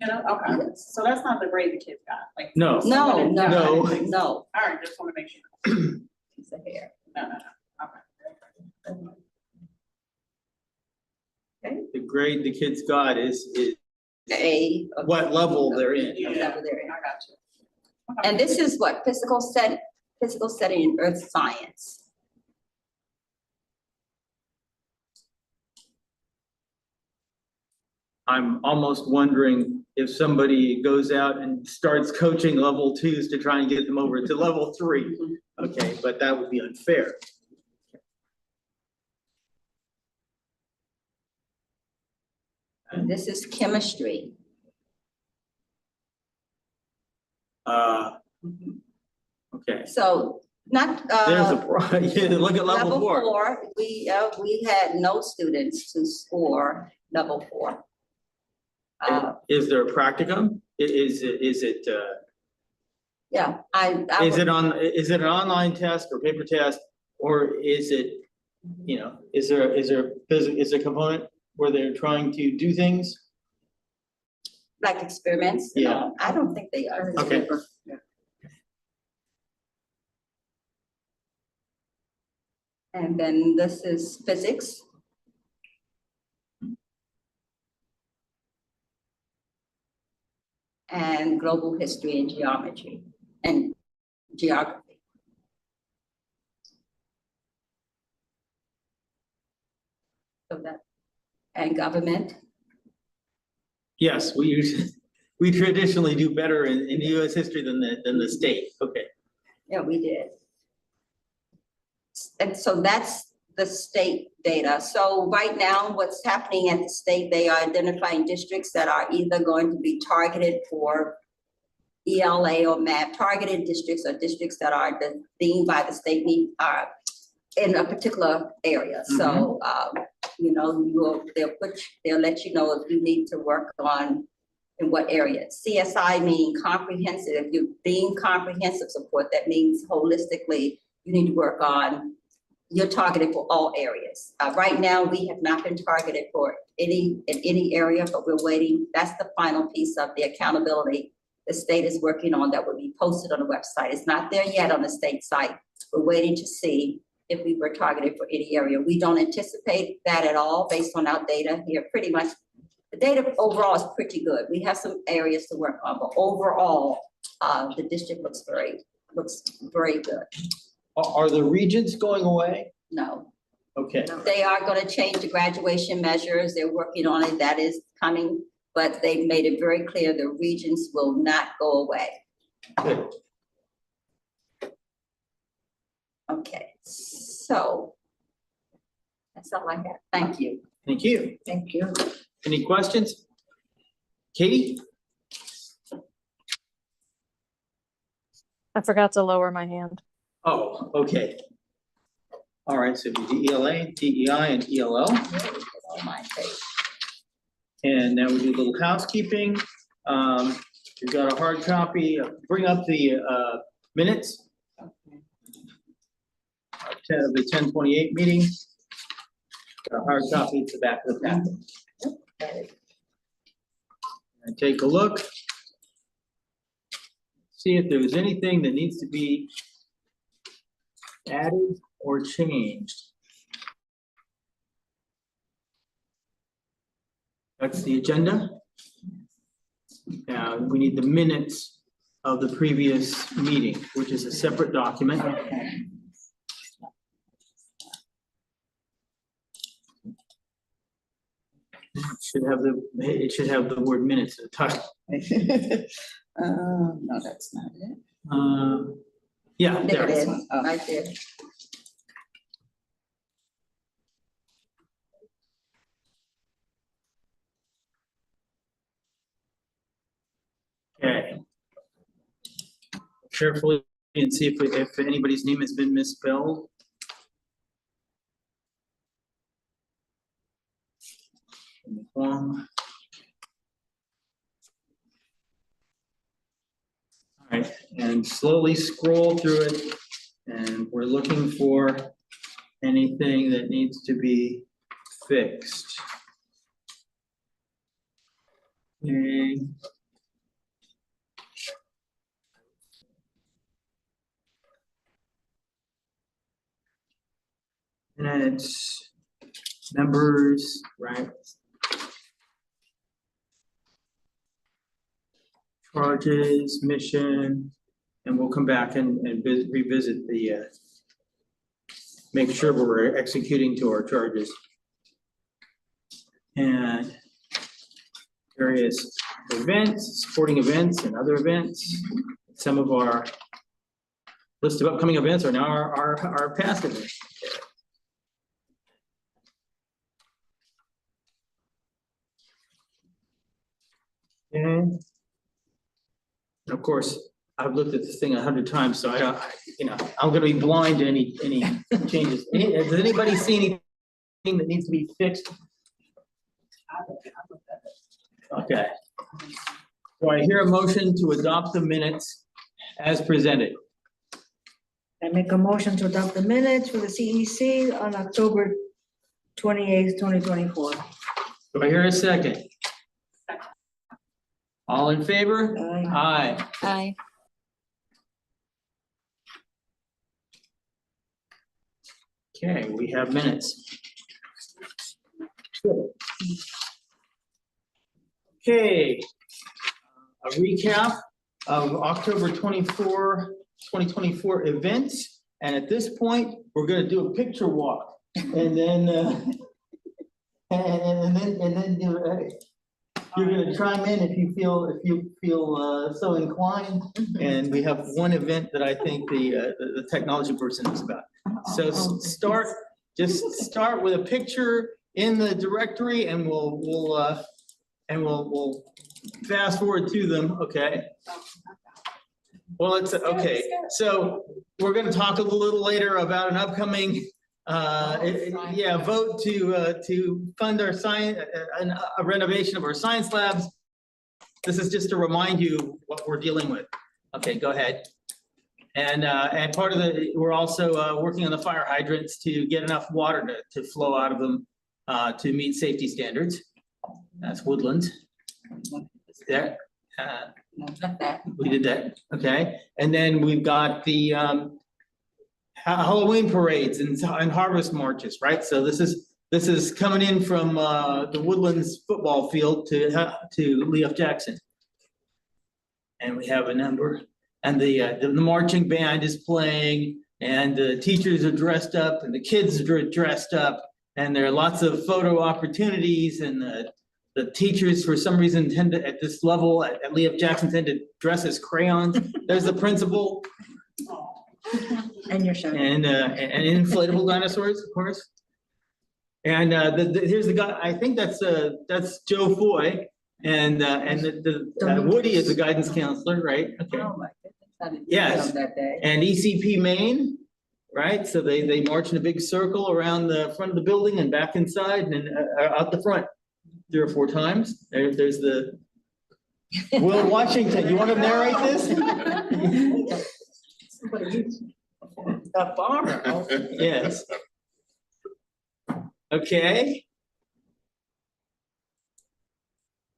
You know, okay, so that's not the grade the kids got, like. No. someone didn't got No. anything. No. All right, just wanna make sure. Piece of hair. No, okay. The grade the kids got is A. what level they're in. Yeah, Level they're in. I got you. Okay. And this is what, physical study in earth science. I'm almost wondering if somebody goes out and starts coaching level 2s to try and get them over to level 3. Okay, but that would be unfair. And this is chemistry. Okay, So not, there's a, yeah, look at level 4. 4, we had no students to score level 4. Is there a practicum? Is it, Yeah, is it an online test or paper test? Or is it, you know, is there a component where they're trying to do things? like experiments? Yeah. No, I don't think they are. Okay. And then this is physics. And global history and geometry and geography. So that, and government. Yes, we traditionally do better in US history than the state. Okay. Yeah, we did. And so that's the state data. So right now, what's happening at the state, they are identifying districts that are either going to be targeted for ELA or MAP. Targeted districts are districts that are deemed by the state need in a particular area. So you know, they'll let you know if you need to work on in what area. CSI means comprehensive. If you're being comprehensive support, that means holistically you need to work on. You're targeted for all areas. Right now, we have not been targeted for in any area, but we're waiting. That's the final piece of the accountability the state is working on that will be posted on the website. It's not there yet on the state site. We're waiting to see if we were targeted for any area. We don't anticipate that at all based on our data here. Pretty much, the data overall is pretty good. We have some areas to work on, but overall, the district looks very good. Are the regions going away? No. Okay. They are going to change the graduation measures. They're working on it. That is coming, but they've made it very clear the regions will not go away. Good. Okay, so that's all I have. Thank you. Thank you. Thank you. Any questions? Katie? I forgot to lower my hand. Oh, okay. All right, so we do ELA, DEI, and ELL. On my page. And now we do a little housekeeping. We've got a hard copy. Bring up the minutes of the 10:28 meeting. Got a hard copy at the back of the packet. And take a look. See if there's anything that needs to be added or changed. That's the agenda. Now, we need the minutes of the previous meeting, which is a separate document. It should have the word minutes at the top. No, that's not it. Yeah, There it is, Oh. right there. Okay. Carefully and see if anybody's name has been misspelled. All right, and slowly scroll through it, and we're looking for anything that needs to be fixed. Okay. Minutes, members, right? Charges, mission, and we'll come back and revisit the, make sure we're executing to our charges. And various events, sporting events and other events. Some of our list of upcoming events are now our past events. And of course, I've looked at this thing 100 times, so I don't, I'm gonna be blind to any changes. Does anybody see anything that needs to be fixed? Okay. Do I hear a motion to adopt the minutes as presented? I make a motion to adopt the minutes for the CEC on October 28th, 2024. Do I hear a second? All in favor? Aye. Aye. Aye. Okay, we have minutes. Okay. A recap of October 24, 2024 events. And at this point, we're gonna do a picture walk. And then, and then you're gonna chime in if you feel so inclined. And we have one event that I think the technology person is about. So just start with a picture in the directory and we'll fast forward to them, okay? Well, it's, okay, so we're gonna talk a little later about an upcoming, vote to fund our science, a renovation of our science labs. This is just to remind you what we're dealing with. Okay, go ahead. And part of we're also working on the fire hydrants to get enough water to flow out of them to meet safety standards. That's Woodlands. There. No, not that. We did that, okay. And then we've got the Halloween parades and harvest marches, right? So this is coming in from the Woodlands football field to Lee F. Jackson. And we have a number, and the marching band is playing, and the teachers are dressed up, and the kids are dressed up, and there are lots of photo opportunities, and the teachers, for some reason, tend to, at this level, at Lee F. Jackson, tend to dress as crayons. There's the principal. And your show. And inflatable dinosaurs, of course. And here's the guy, I think that's Joe Foy, and Woody is the guidance counselor, right? Okay. Oh, my goodness. I didn't see Yes. them that day. And ECP Maine, right? So they march in a big circle around the front of the building and back inside and out the front 3 or 4 times. There's the Will Washington. You want to narrate this? A farmer. Yes. Okay.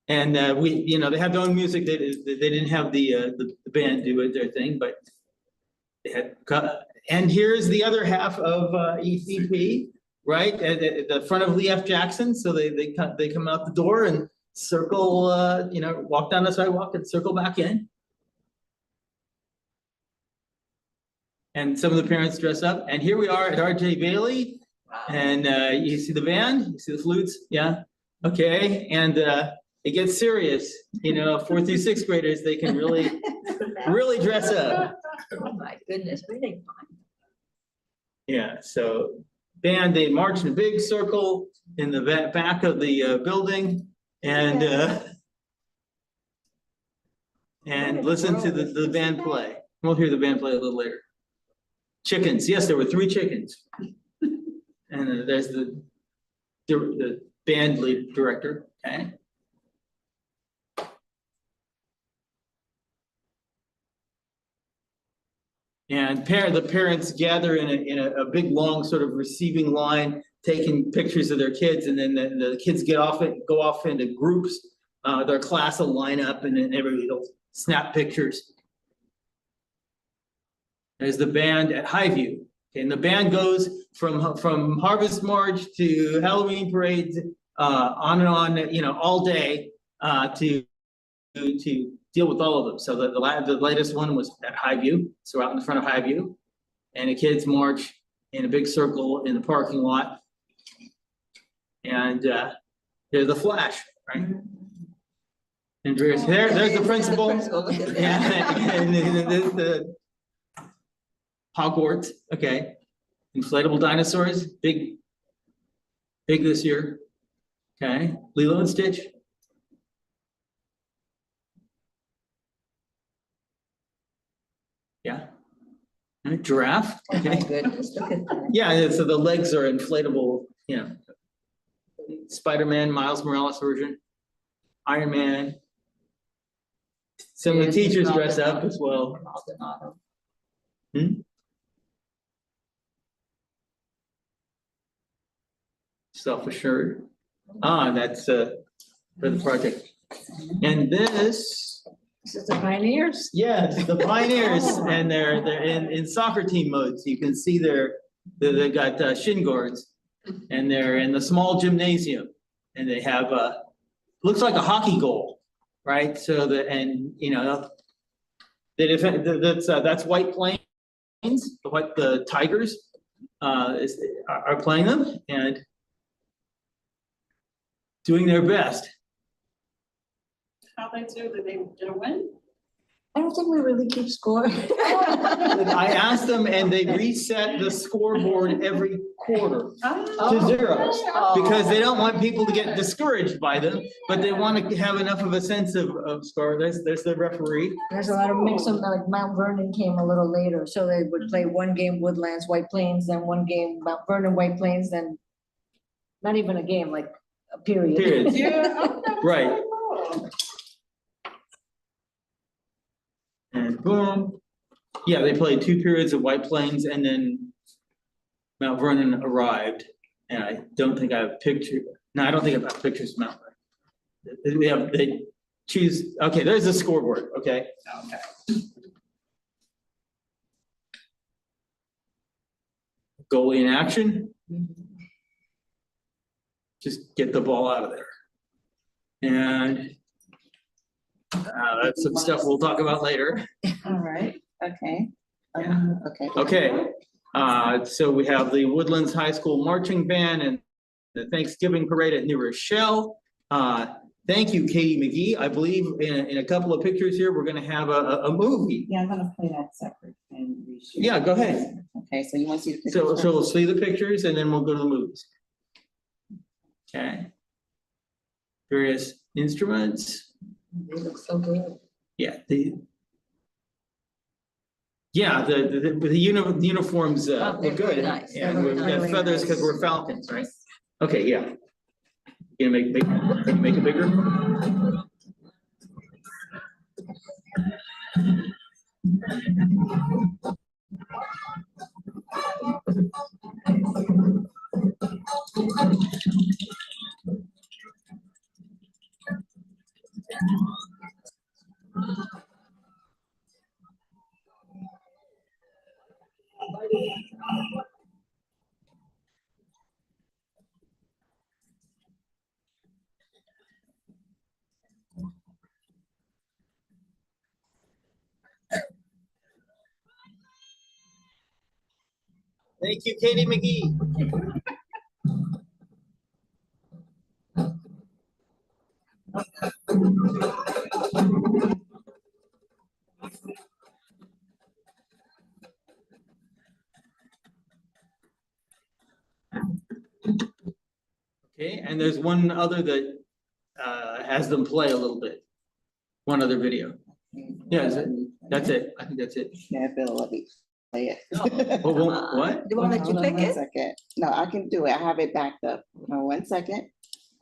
And they have their own music. They didn't have the band do their thing, but they had. And here's the other half of ECP, right? At the front of Lee F. Jackson. So they come out the door and circle, walk down the sidewalk and circle back in. And some of the parents dress up. And here we are at RJ Bailey. And you see the band, you see the flutes, yeah. Okay, and it gets serious, you know, 4th through 6th graders, they can really, really dress up. Oh, my goodness, where they find? Yeah, so band, they march in a big circle in the back of the building and listen to the band play. We'll hear the band play a little later. Chickens, yes, there were 3 chickens. And there's the band lead director, okay? And the parents gather in a big, long sort of receiving line, taking pictures of their kids, and then the kids go off into groups. Their class will line up, and then everybody will snap pictures. There's the band at Highview, okay, and the band goes from Harvest March to Halloween parades, on and on, you know, all day, to deal with all of them. So the latest one was at Highview, so out in the front of Highview, and the kids march in a big circle in the parking lot, and they're the Flash, right? And there's the principal. Look at that. Yeah, and the Hogwarts, okay. Inflatable dinosaurs, big this year. Okay, Lilo and Stitch. Yeah. And a giraffe, Oh, my okay. goodness, look at that. Yeah, so the legs are inflatable, you know. Spider-Man, Miles Morales version, Iron Man. Some of the teachers dress up as well. Self-assured. That's for the project. And this, This is the Pioneers? yes, the Pioneers, and they're in soccer team mode. So you can see they got shin guards, and they're in the small gymnasium, and they have looks like a hockey goal, right? So you know, they defend, that's White Plains, the Tigers are playing them and doing their best. How they do, did they win? I don't think we really keep score. I asked them, and they reset the scoreboard every quarter to 0, because they don't want people to get discouraged by them, but they want to have enough of a sense of score. There's the referee. There's a lot of mix of, like Mount Vernon came a little later, so they would play one game Woodlands, White Plains, then one game Mount Vernon, White Plains, then not even a game, like a period. Periods. Yeah. Right. And boom. Yeah, they played 2 periods of White Plains, and then Mount Vernon arrived. And I don't think I have pictures. No, I don't think I have pictures of Mount Vernon. They choose. Okay, there's the scoreboard. Okay. Okay. Goalie in action. Just get the ball out of there. And that's some stuff we'll talk about later. All right, okay. Yeah. Okay. Okay, so we have the Woodlands High School Marching Band and the Thanksgiving Parade at New Rochelle. Thank you, Katie McGee. I believe in a couple of pictures here, we're gonna have a movie. Yeah, I'm gonna play that separate and reshoot. Yeah, go ahead. Okay, so you want to see the pictures? So first? we'll see the pictures and then we'll go to the movies. Okay. Various instruments. They look so good. Yeah, the uniforms Oh, they're look good. very nice. Yeah, They're we've very got nice. feathers because we're falcons, right? Okay, yeah. You gonna can you make it bigger? Thank you, Katie McGee. Okay, and there's one other that has them play a little bit. One other video. Yeah, is it? That's it. I think that's it. Yeah, Bill, let me play it. What? Do you want to let you Hold on pick one it? second. No, I can do it. I have it backed up. Hold on 1 second.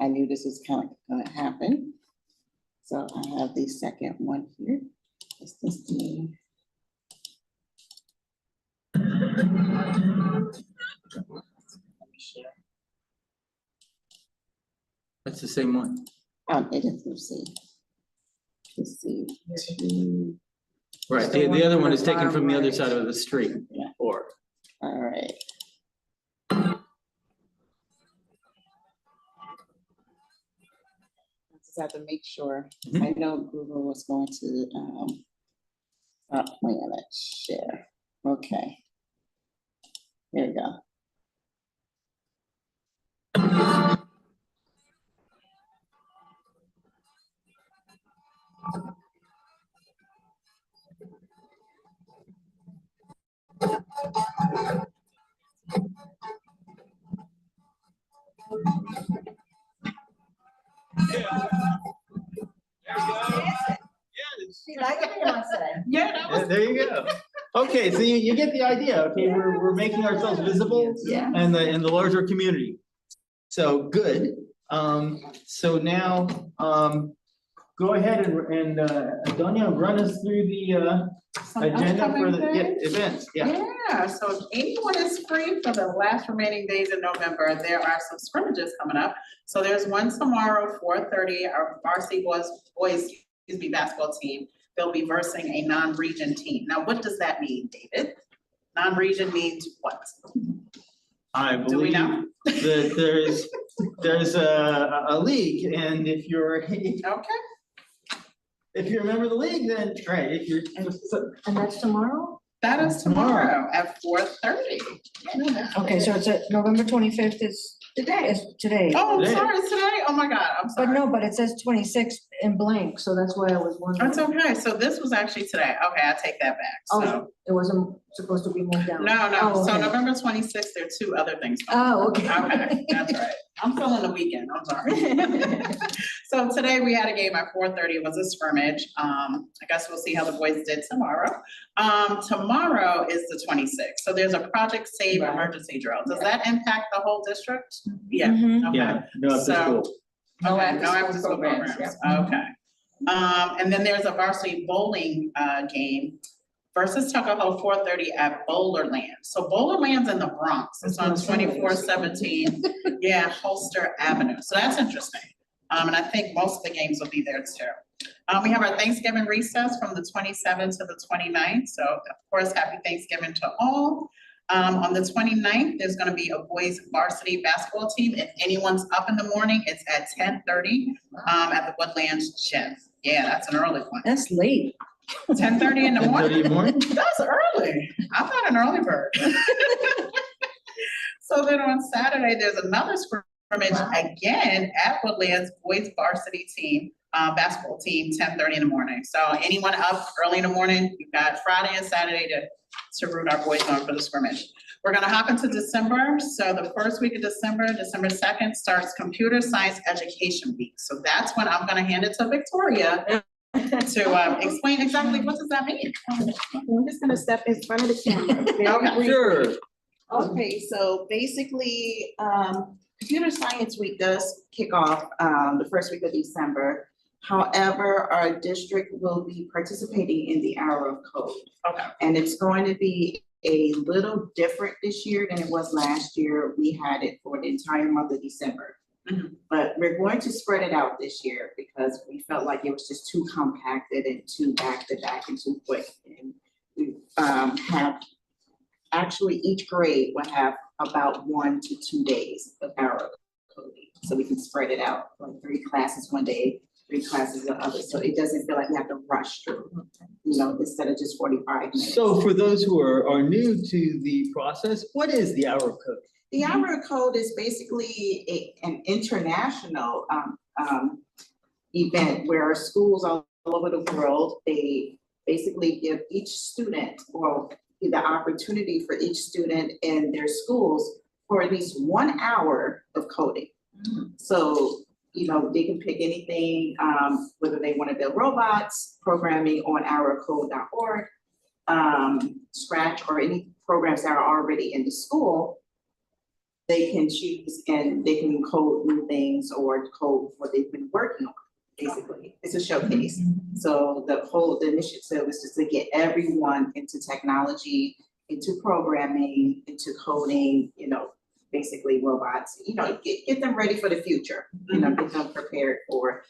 I knew this was kind of gonna happen. So I have the second one here. Is this the? Let me share. That's the same one. It is, let's see. Let's see. Two. Right, the the other one one on is the taken from the bottom other right. side of the street. Yeah. Or, All right. I just have to make sure. I know Google was going to stop playing it. Share. Okay. Here we go. She liked Beyonce. Yeah, that was. there you go. Okay, so you get the idea. Okay, we're making ourselves visible Yeah. in the larger community. So good. So now, go ahead and Donya, run us through the Some agenda for upcoming the things? events. Yeah. Yeah, so if anyone is free for the last remaining days in November, there are some scrimmages coming up. So there's one tomorrow, 4:30, our varsity boys basketball team. They'll be versing a non-region team. Now, what does that mean, David? Non-region means what? I Do we believe know? that there's a league, and if you're Okay, if you remember the league, then right. If you're And that's tomorrow? that is tomorrow at 4:30. Okay, so it's November 25th is today. Oh, I'm Today. sorry, it's today? Oh, my God, I'm But sorry. no, but it says 26 in blank, so that's why I was wondering. It's okay, so this was actually today. Okay, I take that back, so. Oh, it wasn't supposed to be moved down? No, no, Oh, so okay. November 26th, there are two other things. going on. Oh, okay. Okay, that's right. I'm still in the weekend, I'm sorry. So today we had a game at 4:30, it was a scrimmage. I guess we'll see how the boys did tomorrow. Tomorrow is the 26th, so there's a Project Save Right. emergency drill. Does that impact the whole district? Yeah, Mhm. okay. yeah, no after So- school. No Okay, after-school after-school programs, Okay. And then there's a varsity bowling game versus Tuckahoe 4:30 at Bowlerland. So Bowlerland's in the Bronx. It's on 2417, yeah, Holster Avenue. So that's interesting. And I think most of the games will be there too. We have our Thanksgiving recess from the 27th to the 29th. So of course, happy Thanksgiving to all. On the 29th, there's gonna be a boys varsity basketball team. If anyone's up in the morning, it's at 10:30 at the Woodlands Gym. Yeah, that's an early one. That's late. 10:30 in the 10:30 in morning? the morning? That's early. I'm not an early bird. So then on Saturday, there's another scrimmage again at Woodlands boys varsity team, basketball team, 10:30 in the morning. So anyone up early in the morning, you've got Friday and Saturday to root our boys on for the scrimmage. We're gonna hop into December. So the first week of December, December 2nd, starts Computer Science Education Week. So that's when I'm gonna hand it to Victoria to explain exactly what does that mean. I'm just gonna step in front of the camera. very Okay. briefly. Sure. Okay, so basically, Computer Science Week does kick off the first week of December. However, our district will be participating in the Hour of Code. Okay. And it's going to be a little different this year than it was last year. We had it for the entire month of December. Mhm. But we're going to spread it out this year because we felt like it was just too compacted and too back to back and too quick. And we have, actually each grade will have about 1 to 2 days of hour coding. So we can spread it out, like 3 classes one day, 3 classes the other. So it doesn't feel like we have to rush through, instead of just 45 minutes. So for those who are new to the process, what is the hour of code? The Hour of Code is basically an international, event where schools all over the world, they basically give each student, or the opportunity for each student in their schools for at least 1 hour of coding. So, you know, they can pick anything, whether they want to build robots, programming on ourcode.org, Scratch, or any programs that are already in the school. They can choose and they can code new things or code what they've been working on, basically. It's a showcase. So the initiative is just to get everyone into technology, into programming, into coding, you know, basically robots, you know, get them ready for the future, you know, get them prepared for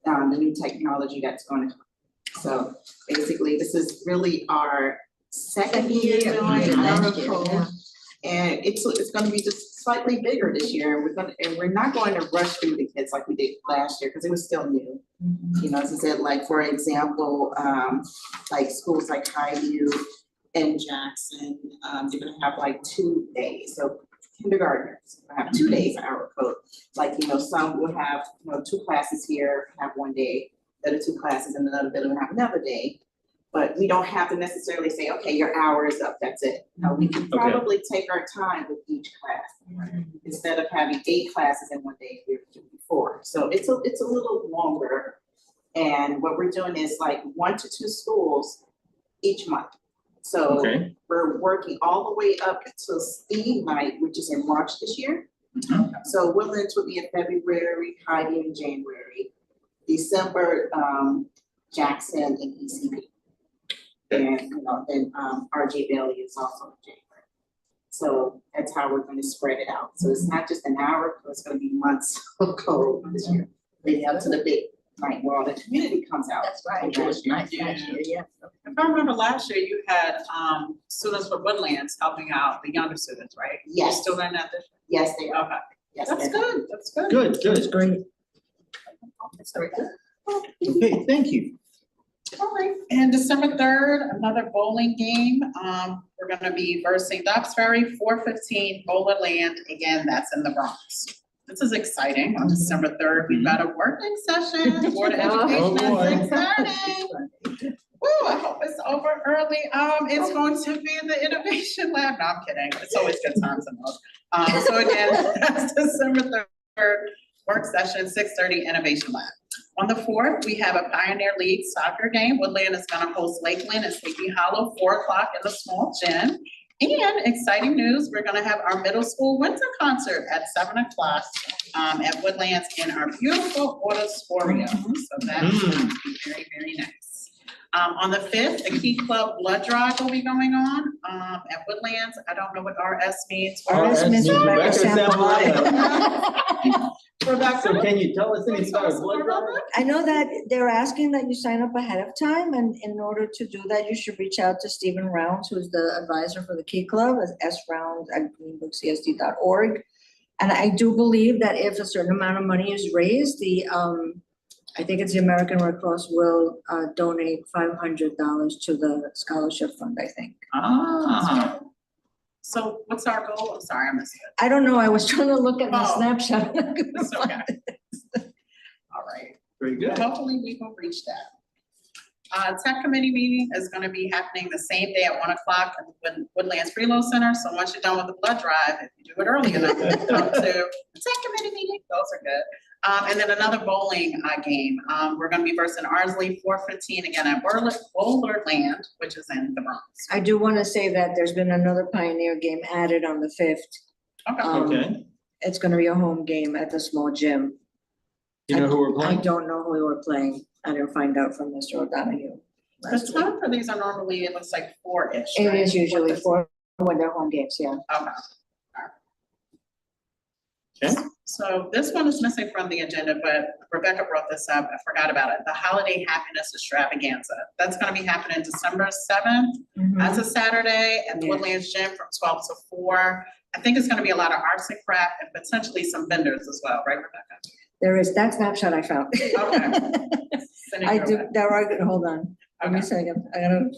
the new technology that's going to come. So basically, this is really our second year doing our code. And it's gonna be just slightly bigger this year. We're not going to rush through the kids like we did last year, because it was still new. You know, as I said, like, for example, like schools like Highview and Jackson, they're gonna have like 2 days. So kindergartners will have 2 days of our code. Like, you know, some will have, you know, 2 classes here, have 1 day, the other 2 classes in another building will have another day. But we don't have to necessarily say, okay, your hour is up, that's it. No, we can probably take our time with each class. Instead of having 8 classes in 1 day, we're doing 4. So it's a little longer. And what we're doing is like 1 to 2 schools each month. So we're working all the way up until STEAM Night, which is in March this year. So Woodlands will be in February, Highview in January, December, Jackson and ECP. And, you know, then RJ Bailey is also in January. So that's how we're going to spread it out. So it's not just an hour, but it's going to be months of code this year, leading up to the big night where all the community comes out. That's right. It was nice last year, yeah. If I remember last year, you had students from Woodlands helping out the younger students, right? Yes. You're still doing that this year? Yes, they are. Okay. Yes, That's they are. good, that's good. Good, good. Great. That's very good. Okay, thank you. All right, and December 3rd, another bowling game. We're gonna be versing Dobbs Ferry, 415 Bowlerland. Again, that's in the Bronx. This is exciting. On December 3rd, we've got a working session, Board of Education at 6:30. Woo, I hope it's over early. It's going to be in the Innovation Lab. No, I'm kidding. It's always good times in those. So again, that's December 3rd, work session, 6:30 Innovation Lab. On the 4th, we have a Pioneer League soccer game. Woodland is gonna host Lakeland and Sleepy Hollow, 4 o'clock in the small gym. And exciting news, we're gonna have our middle school winter concert at 7 o'clock at Woodlands in our beautiful auditorium. So that's going to be very, very nice. On the 5th, the Key Club Blood Drive will be going on at Woodlands. I don't know what RS means. RS means Rebecca Sambalaya. Rebecca? So can you tell us anything Tell us about blood more about drive? that. I know that they're asking that you sign up ahead of time, and in order to do that, you should reach out to Stephen Rounds, who's the advisor for the Key Club, as srounds@greenburghcsd.org. And I do believe that if a certain amount of money is raised, I think it's the American Red Cross will donate $500 to the scholarship fund, I think. Ah, So what's our goal? I'm sorry, I missed it. I don't know, I was trying to look at my Oh. snapshot. It's okay. All right. very good. Hopefully we will reach that. Tech committee meeting is gonna be happening the same day at 1 o'clock at the Woodlands Freeload Center. So once you're done with the blood drive, if you do it early enough, you can come to the tech committee meeting. Those are good. And then another bowling game. We're gonna be versing Ardsley, 415 again at Bowlerland, which is in the Bronx. I do want to say that there's been another Pioneer game added on the 5th. Okay. Okay, It's gonna be a home game at the small gym. you know who we're I playing? don't know who we were playing. I didn't find out from Mr. O'Donoghue. The last week. time for these are normally, it looks like 4-ish, It right? is usually 4:15. when they're home games, yeah. Okay. Okay. So this one is missing from the agenda, but Rebecca brought this up. I forgot about it. The Holiday Happiness Extravaganza. That's gonna be happening December 7th. That's a Saturday at the Yeah. Woodlands Gym from 12 to 4. I think it's gonna be a lot of arts and craft and potentially some vendors as well, right, Rebecca? There is, that snapshot I found. Okay. Send it I your do, way. there are, hold on, give me a Okay. second, I gotta,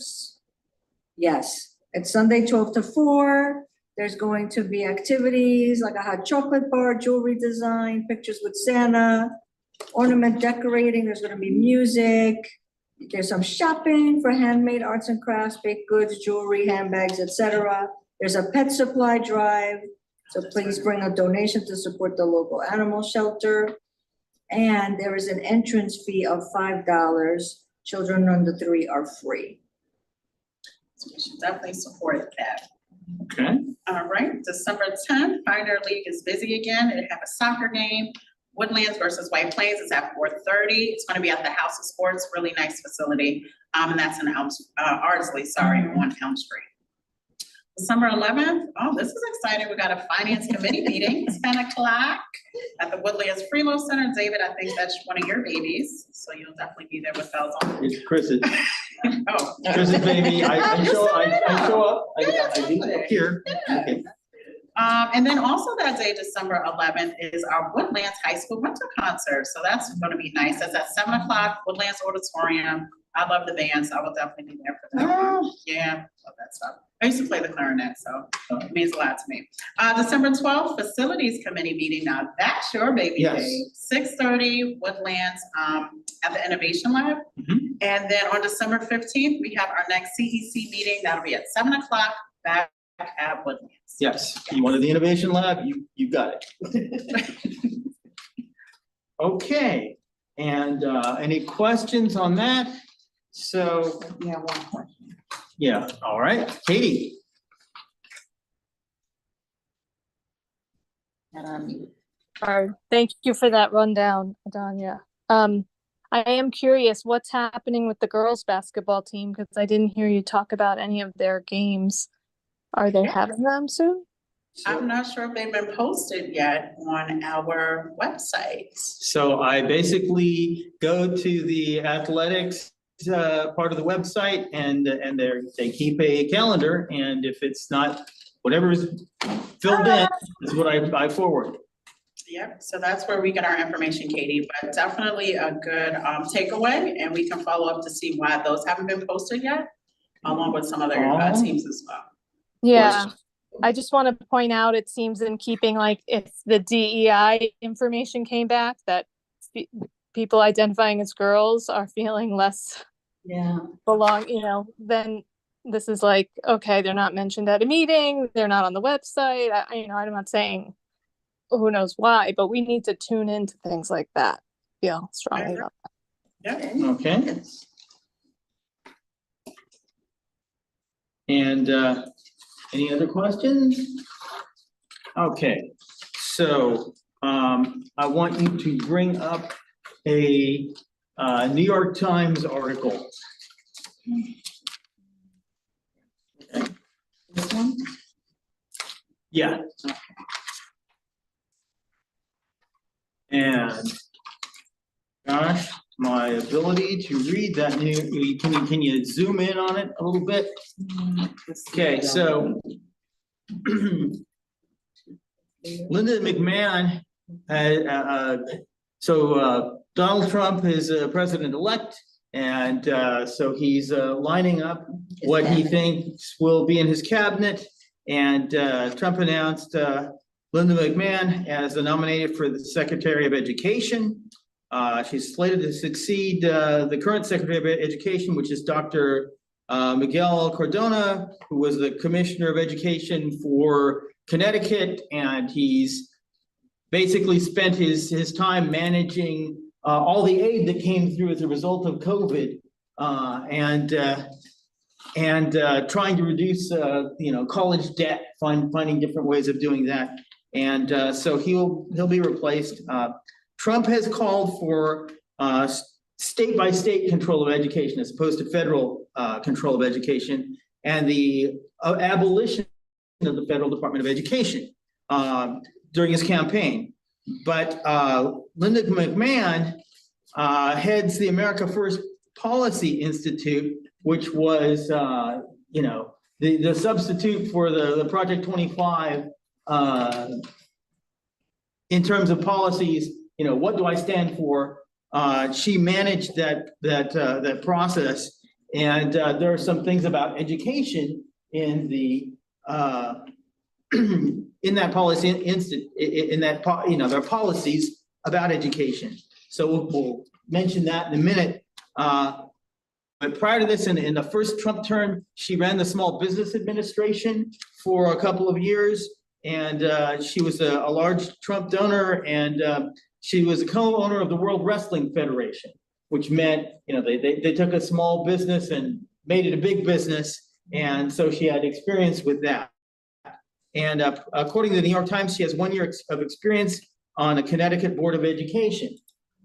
yes, it's Sunday 12 to 4. There's going to be activities like a hot chocolate bar, jewelry design, pictures with Santa, ornament decorating, there's gonna be music. There's some shopping for handmade arts and crafts, baked goods, jewelry, handbags, etc. There's a pet supply drive, so please bring a donation to support the local animal shelter. And there is an entrance fee of $5. Children under 3 are free. So we should definitely support that. Okay. All right, December 10th, Pioneer League is busy again. They have a soccer game. Woodlands versus White Plains is at 4:30. It's gonna be at the House of Sports, really nice facility. And that's in Ardsley, on Elm Street. December 11th, oh, this is exciting. We got a finance committee meeting, 10 o'clock at the Woodlands Freelo Center. David, I think that's one of your babies, so you'll definitely be there with bells on. It's Chris's. Oh. Chris's baby. I show up. I do appear. Okay. And then also that day, December 11th, is our Woodlands High School Winter Concert. So that's gonna be nice. That's at 7 o'clock, Woodlands Auditorium. I love the band, so I will definitely be there for that. Yeah, love that stuff. I used to play the clarinet, so it means a lot to me. December 12th, Facilities Committee meeting. Now that's your baby Yes. day. 6:30, Woodlands, at the Innovation Lab. Mhm. And then on December 15th, we have our next CEC meeting. That'll be at 7 o'clock back at Woodlands. Yes, you wanted the Innovation Lab, you got it. Okay, and any questions on that? So, Yeah, one question. yeah, all right, Katie. Thank you for that rundown, Adanya. I am curious, what's happening with the girls' basketball team? Because I didn't hear you talk about any of their games. Are they having them soon? I'm not sure if they've been posted yet on our website. So I basically go to the athletics part of the website and they keep a calendar, and if it's not, whatever's filled in is what I forward. Yep, so that's where we get our information, Katie, but definitely a good takeaway, and we can follow up to see why those haven't been posted yet, along with some other teams as well. Yeah, I just want to point out, it seems in keeping, like, if the DEI information came back, that people identifying as girls are feeling less then this is like, okay, they're not mentioned at a meeting, they're not on the website. I'm not saying who knows why, but we need to tune into things like that. Feel strongly about that. Yeah. Okay. And any other questions? Okay, so I want you to bring up a New York Times article. Okay. This one? Yeah. And gosh, my ability to read that new, can you zoom in on it a little bit? Okay, so Linda McMahon, Donald Trump is president-elect, and so he's lining up what he thinks will be in his cabinet. And Trump announced Linda McMahon as the nominated for the Secretary of Education. She's slated to succeed the current Secretary of Education, which is Dr. Miguel Cardona, who was the Commissioner of Education for Connecticut, and he's basically spent his time managing all the aid that came through as a result of COVID, and trying to reduce college debt, finding different ways of doing that. And so he'll be replaced. Trump has called for state by state control of education as opposed to federal control of education, and the abolition of the Federal Department of Education during his campaign. But Linda McMahon heads the America First Policy Institute, which was the substitute for the Project 25 in terms of policies. What do I stand for? She managed that process, and there are some things about education in the in that policy there are policies about education. So we'll mention that in a minute. But prior to this, in the first Trump term, she ran the Small Business Administration for a couple of years. And she was a large Trump donor, and she was a co-owner of the World Wrestling Federation, which meant, you know, they took a small business and made it a big business. And so she had experience with that. And according to the New York Times, she has 1 year of experience on a Connecticut Board of Education.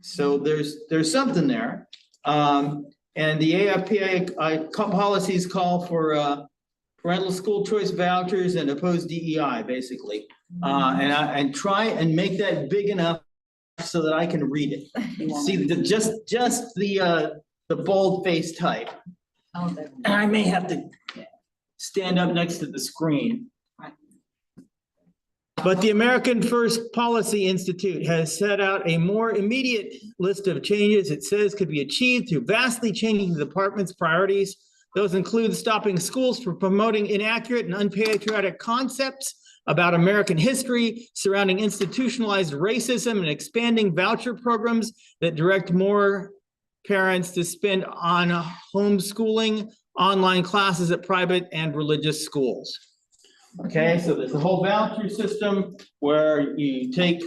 So there's something there. And the AFPA policies call for parental school choice vouchers and oppose DEI, basically. And try and make that big enough so that I can read it. See, just the bold face type. And I may have to stand up next to the screen. But the American First Policy Institute has set out a more immediate list of changes it says could be achieved through vastly changing the department's priorities. Those include stopping schools from promoting inaccurate and unpatriotic concepts about American history, surrounding institutionalized racism, and expanding voucher programs that direct more parents to spend on homeschooling, online classes at private and religious schools. Okay, so there's a whole voucher system where you take,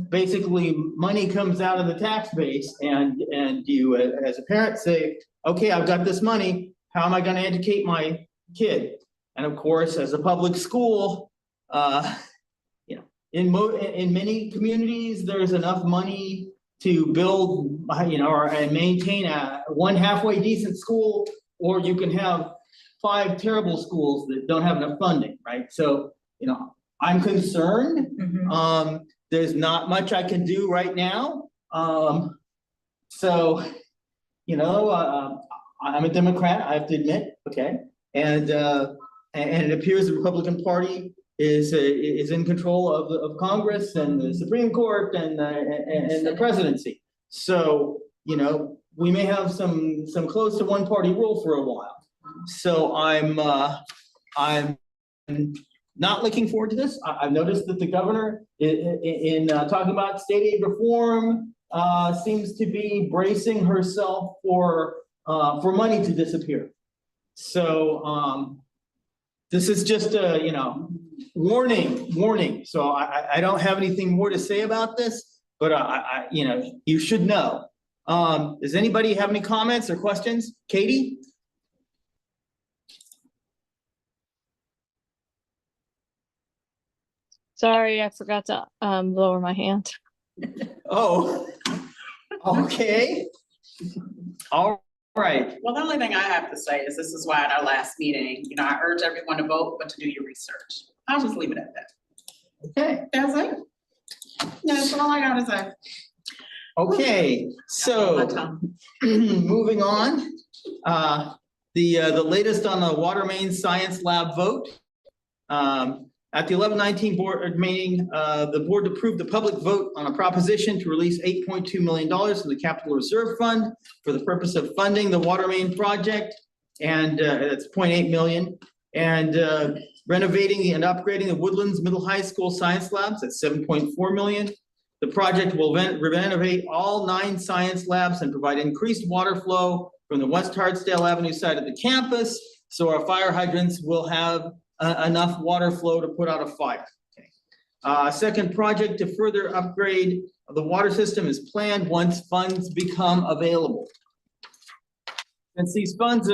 basically money comes out of the tax base, and you as a parent say, okay, I've got this money, how am I gonna educate my kid? And of course, as a public school, you know, in many communities, there's enough money to build, you know, and maintain one halfway decent school, or you can have 5 terrible schools that don't have enough funding, right? So, you know, I'm concerned. There's not much I can do right now. So, you know, I'm a Democrat, I have to admit, okay? And it appears the Republican Party is in control of Congress and the Supreme Court and the presidency. So, you know, we may have some close to one party rule for a while. So I'm not looking forward to this. I've noticed that the governor in talking about state aid reform seems to be bracing herself for money to disappear. So this is just a, you know, warning. So I don't have anything more to say about this, but I you know, you should know. Does anybody have any comments or questions? Katie? Sorry, I forgot to lower my hand. Oh, okay. All right. Well, the only thing I have to say is this is why at our last meeting, you know, I urge everyone to vote, but to do your research. I'll just leave it at that. Okay. That's it. That's all I gotta say. Okay, so moving on, the latest on the water main science lab vote. At the 11/19 board meeting, the board approved the public vote on a proposition to release $8.2 million from the Capital Reserve Fund for the purpose of funding the water main project, and that's $0.8 million, and renovating and upgrading the Woodlands Middle High School science labs at $7.4 million. The project will renovate all 9 science labs and provide increased water flow from the West Hartsdale Avenue side of the campus, so our fire hydrants will have enough water flow to put out a fire. Okay. Second project to further upgrade the water system is planned once funds become available. Since these funds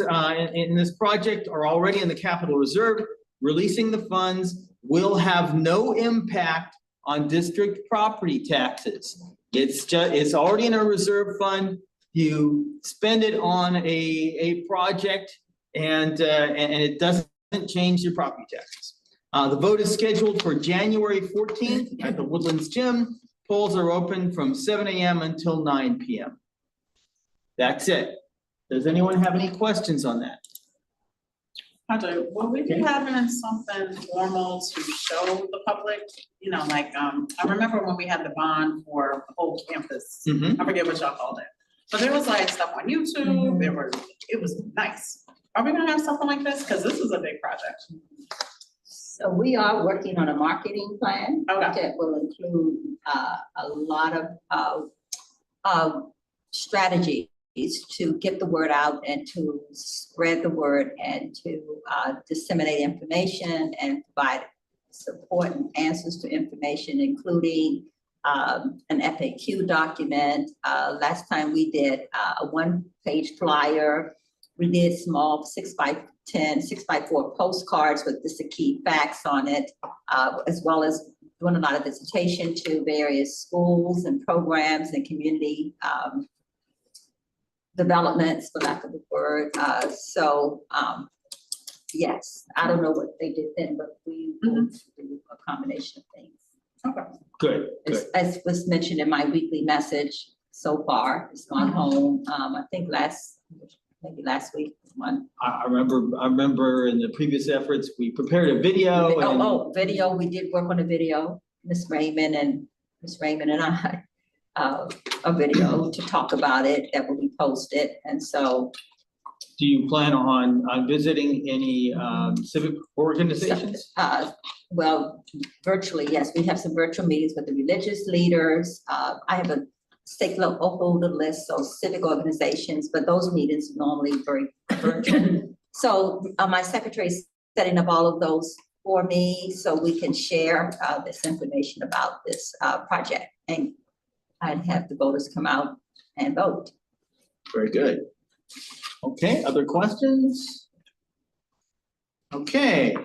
in this project are already in the capital reserve, releasing the funds will have no impact on district property taxes. It's already in a reserve fund. You spend it on a project, and it doesn't change your property taxes. The vote is scheduled for January 14th at the Woodlands Gym. Polls are open from 7 a.m. until 9 p.m. That's it. Does anyone have any questions on that? I do. Will we be having something formal to show the public? You know, like, I remember when we had the bond for the whole campus. I forget what y'all called it. But there was like stuff on YouTube. It was nice. Are we gonna have something like this? Because this is a big project. So we are working on a marketing plan Okay. that will include a lot of strategies to get the word out and to spread the word and to disseminate information and provide support and answers to information, including an FAQ document. Last time we did a one-page flyer. We did small 6x10, 6x4 postcards with just the key facts on it, as well as doing a lot of visitation to various schools and programs and community developments, for lack of a word. Yes, I don't know what they did then, but we will do a combination of things. Good, good. As was mentioned in my weekly message so far, it's gone home, I think maybe last week, one. I remember in the previous efforts, we prepared a video and. Video, we did work on a video, Miss Raymond and I, a video to talk about it that will be posted, and so. Do you plan on visiting any civic organizations? Well, virtually, yes, we have some virtual meetings with the religious leaders. I have a stakeholder list of civic organizations, but those meetings are normally very virtual. So my secretary is setting up all of those for me so we can share this information about this project, and I'd have the voters come out and vote. Very good. Okay, other questions? Okay.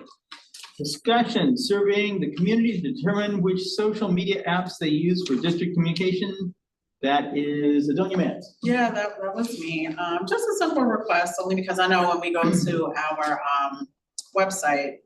Discussion, surveying the community to determine which social media apps they use for district communication. That is Adonia Mans. Yeah, that was me. Just a simple request, only because I know when we go to our website,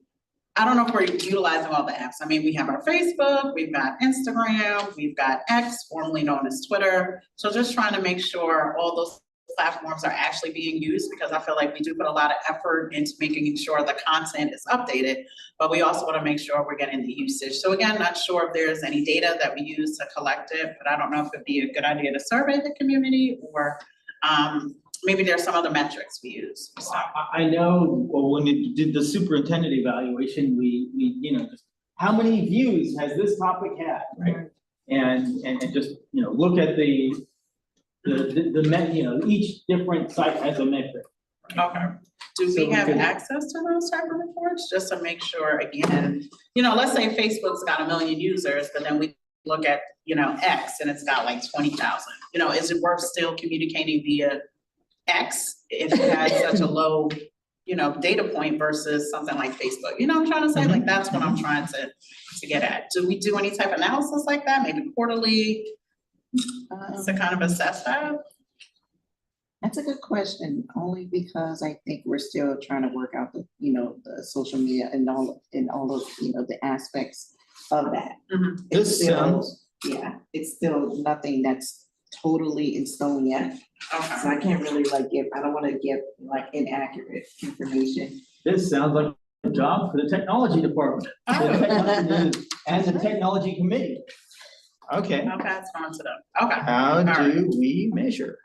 I don't know if we're utilizing all the apps. I mean, we have our Facebook, we've got Instagram, we've got X, formerly known as Twitter. So just trying to make sure all those platforms are actually being used, because I feel like we do put a lot of effort into making sure the content is updated, but we also want to make sure we're getting the usage. So again, not sure if there's any data that we use to collect it, but I don't know if it'd be a good idea to survey the community, or maybe there's some other metrics we use. So. I know, well, when you did the superintendent evaluation, we just how many views has this topic had, right? And just look at the each different site has a metric. Okay. Do we have access to those type of reports, just to make sure, again, let's say Facebook's got 1 million users, but then we look at, X and it's got like 20,000. Is it worth still communicating via X if it has such a low, data point versus something like Facebook? You know what I'm trying to say? Like, that's what I'm trying to get at. Do we do any type of analysis like that, maybe quarterly, to kind of assess that? That's a good question, only because I think we're still trying to work out the social media and all of, the aspects of that. This sounds. Yeah, it's still nothing that's totally in stone yet. Okay. So I can't really I don't want to give inaccurate information. This sounds like a job for the technology department and the technology committee. Okay. I'll pass it on to them. Okay. How do we measure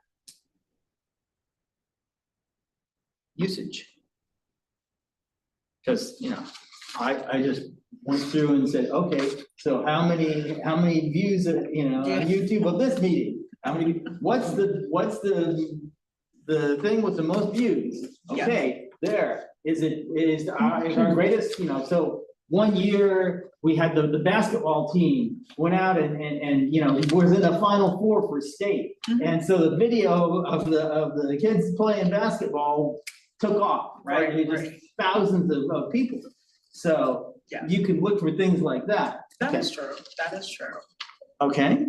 usage? Because I just went through and said, okay, so how many views on YouTube of this meeting? How many? What's the thing with the most views? Okay, there is our greatest. So 1 year we had the basketball team went out and was in the Final Four for state, and so the video of the kids playing basketball took off, right? Just thousands of people. So you can look for things like that. That is true. That is true. Okay.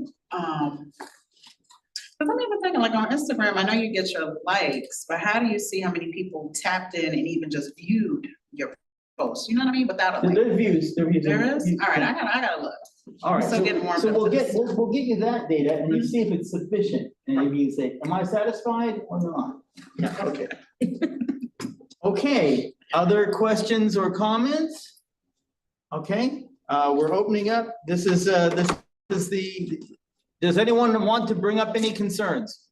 Because I'm even thinking, like on Instagram, I know you get your likes, but how do you see how many people tapped in and even just viewed your post? You know what I mean? Without a like. There are views. There is? All right, I gotta look. All right, So, getting more so we'll into we'll get you that data and you see if it's sufficient, and maybe you say, am I satisfied or not? Yeah, okay. Okay, other questions or comments? Okay, we're opening up. This is the, does anyone want to bring up any concerns?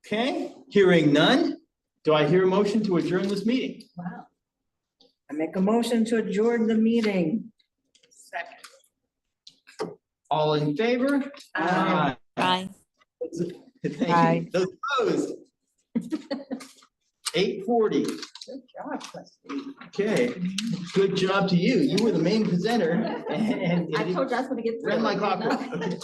Okay, hearing none. Do I hear a motion to adjourn this meeting? Wow. I make a motion to adjourn the meeting. Second. All in favor? Aye. Bye. Thank Aye. you. Those opposed? 8:40. Good job, trustee. Okay, good job to you. You were the main presenter and I told you I was gonna get through ran it, like didn't I? clockwork. Okay.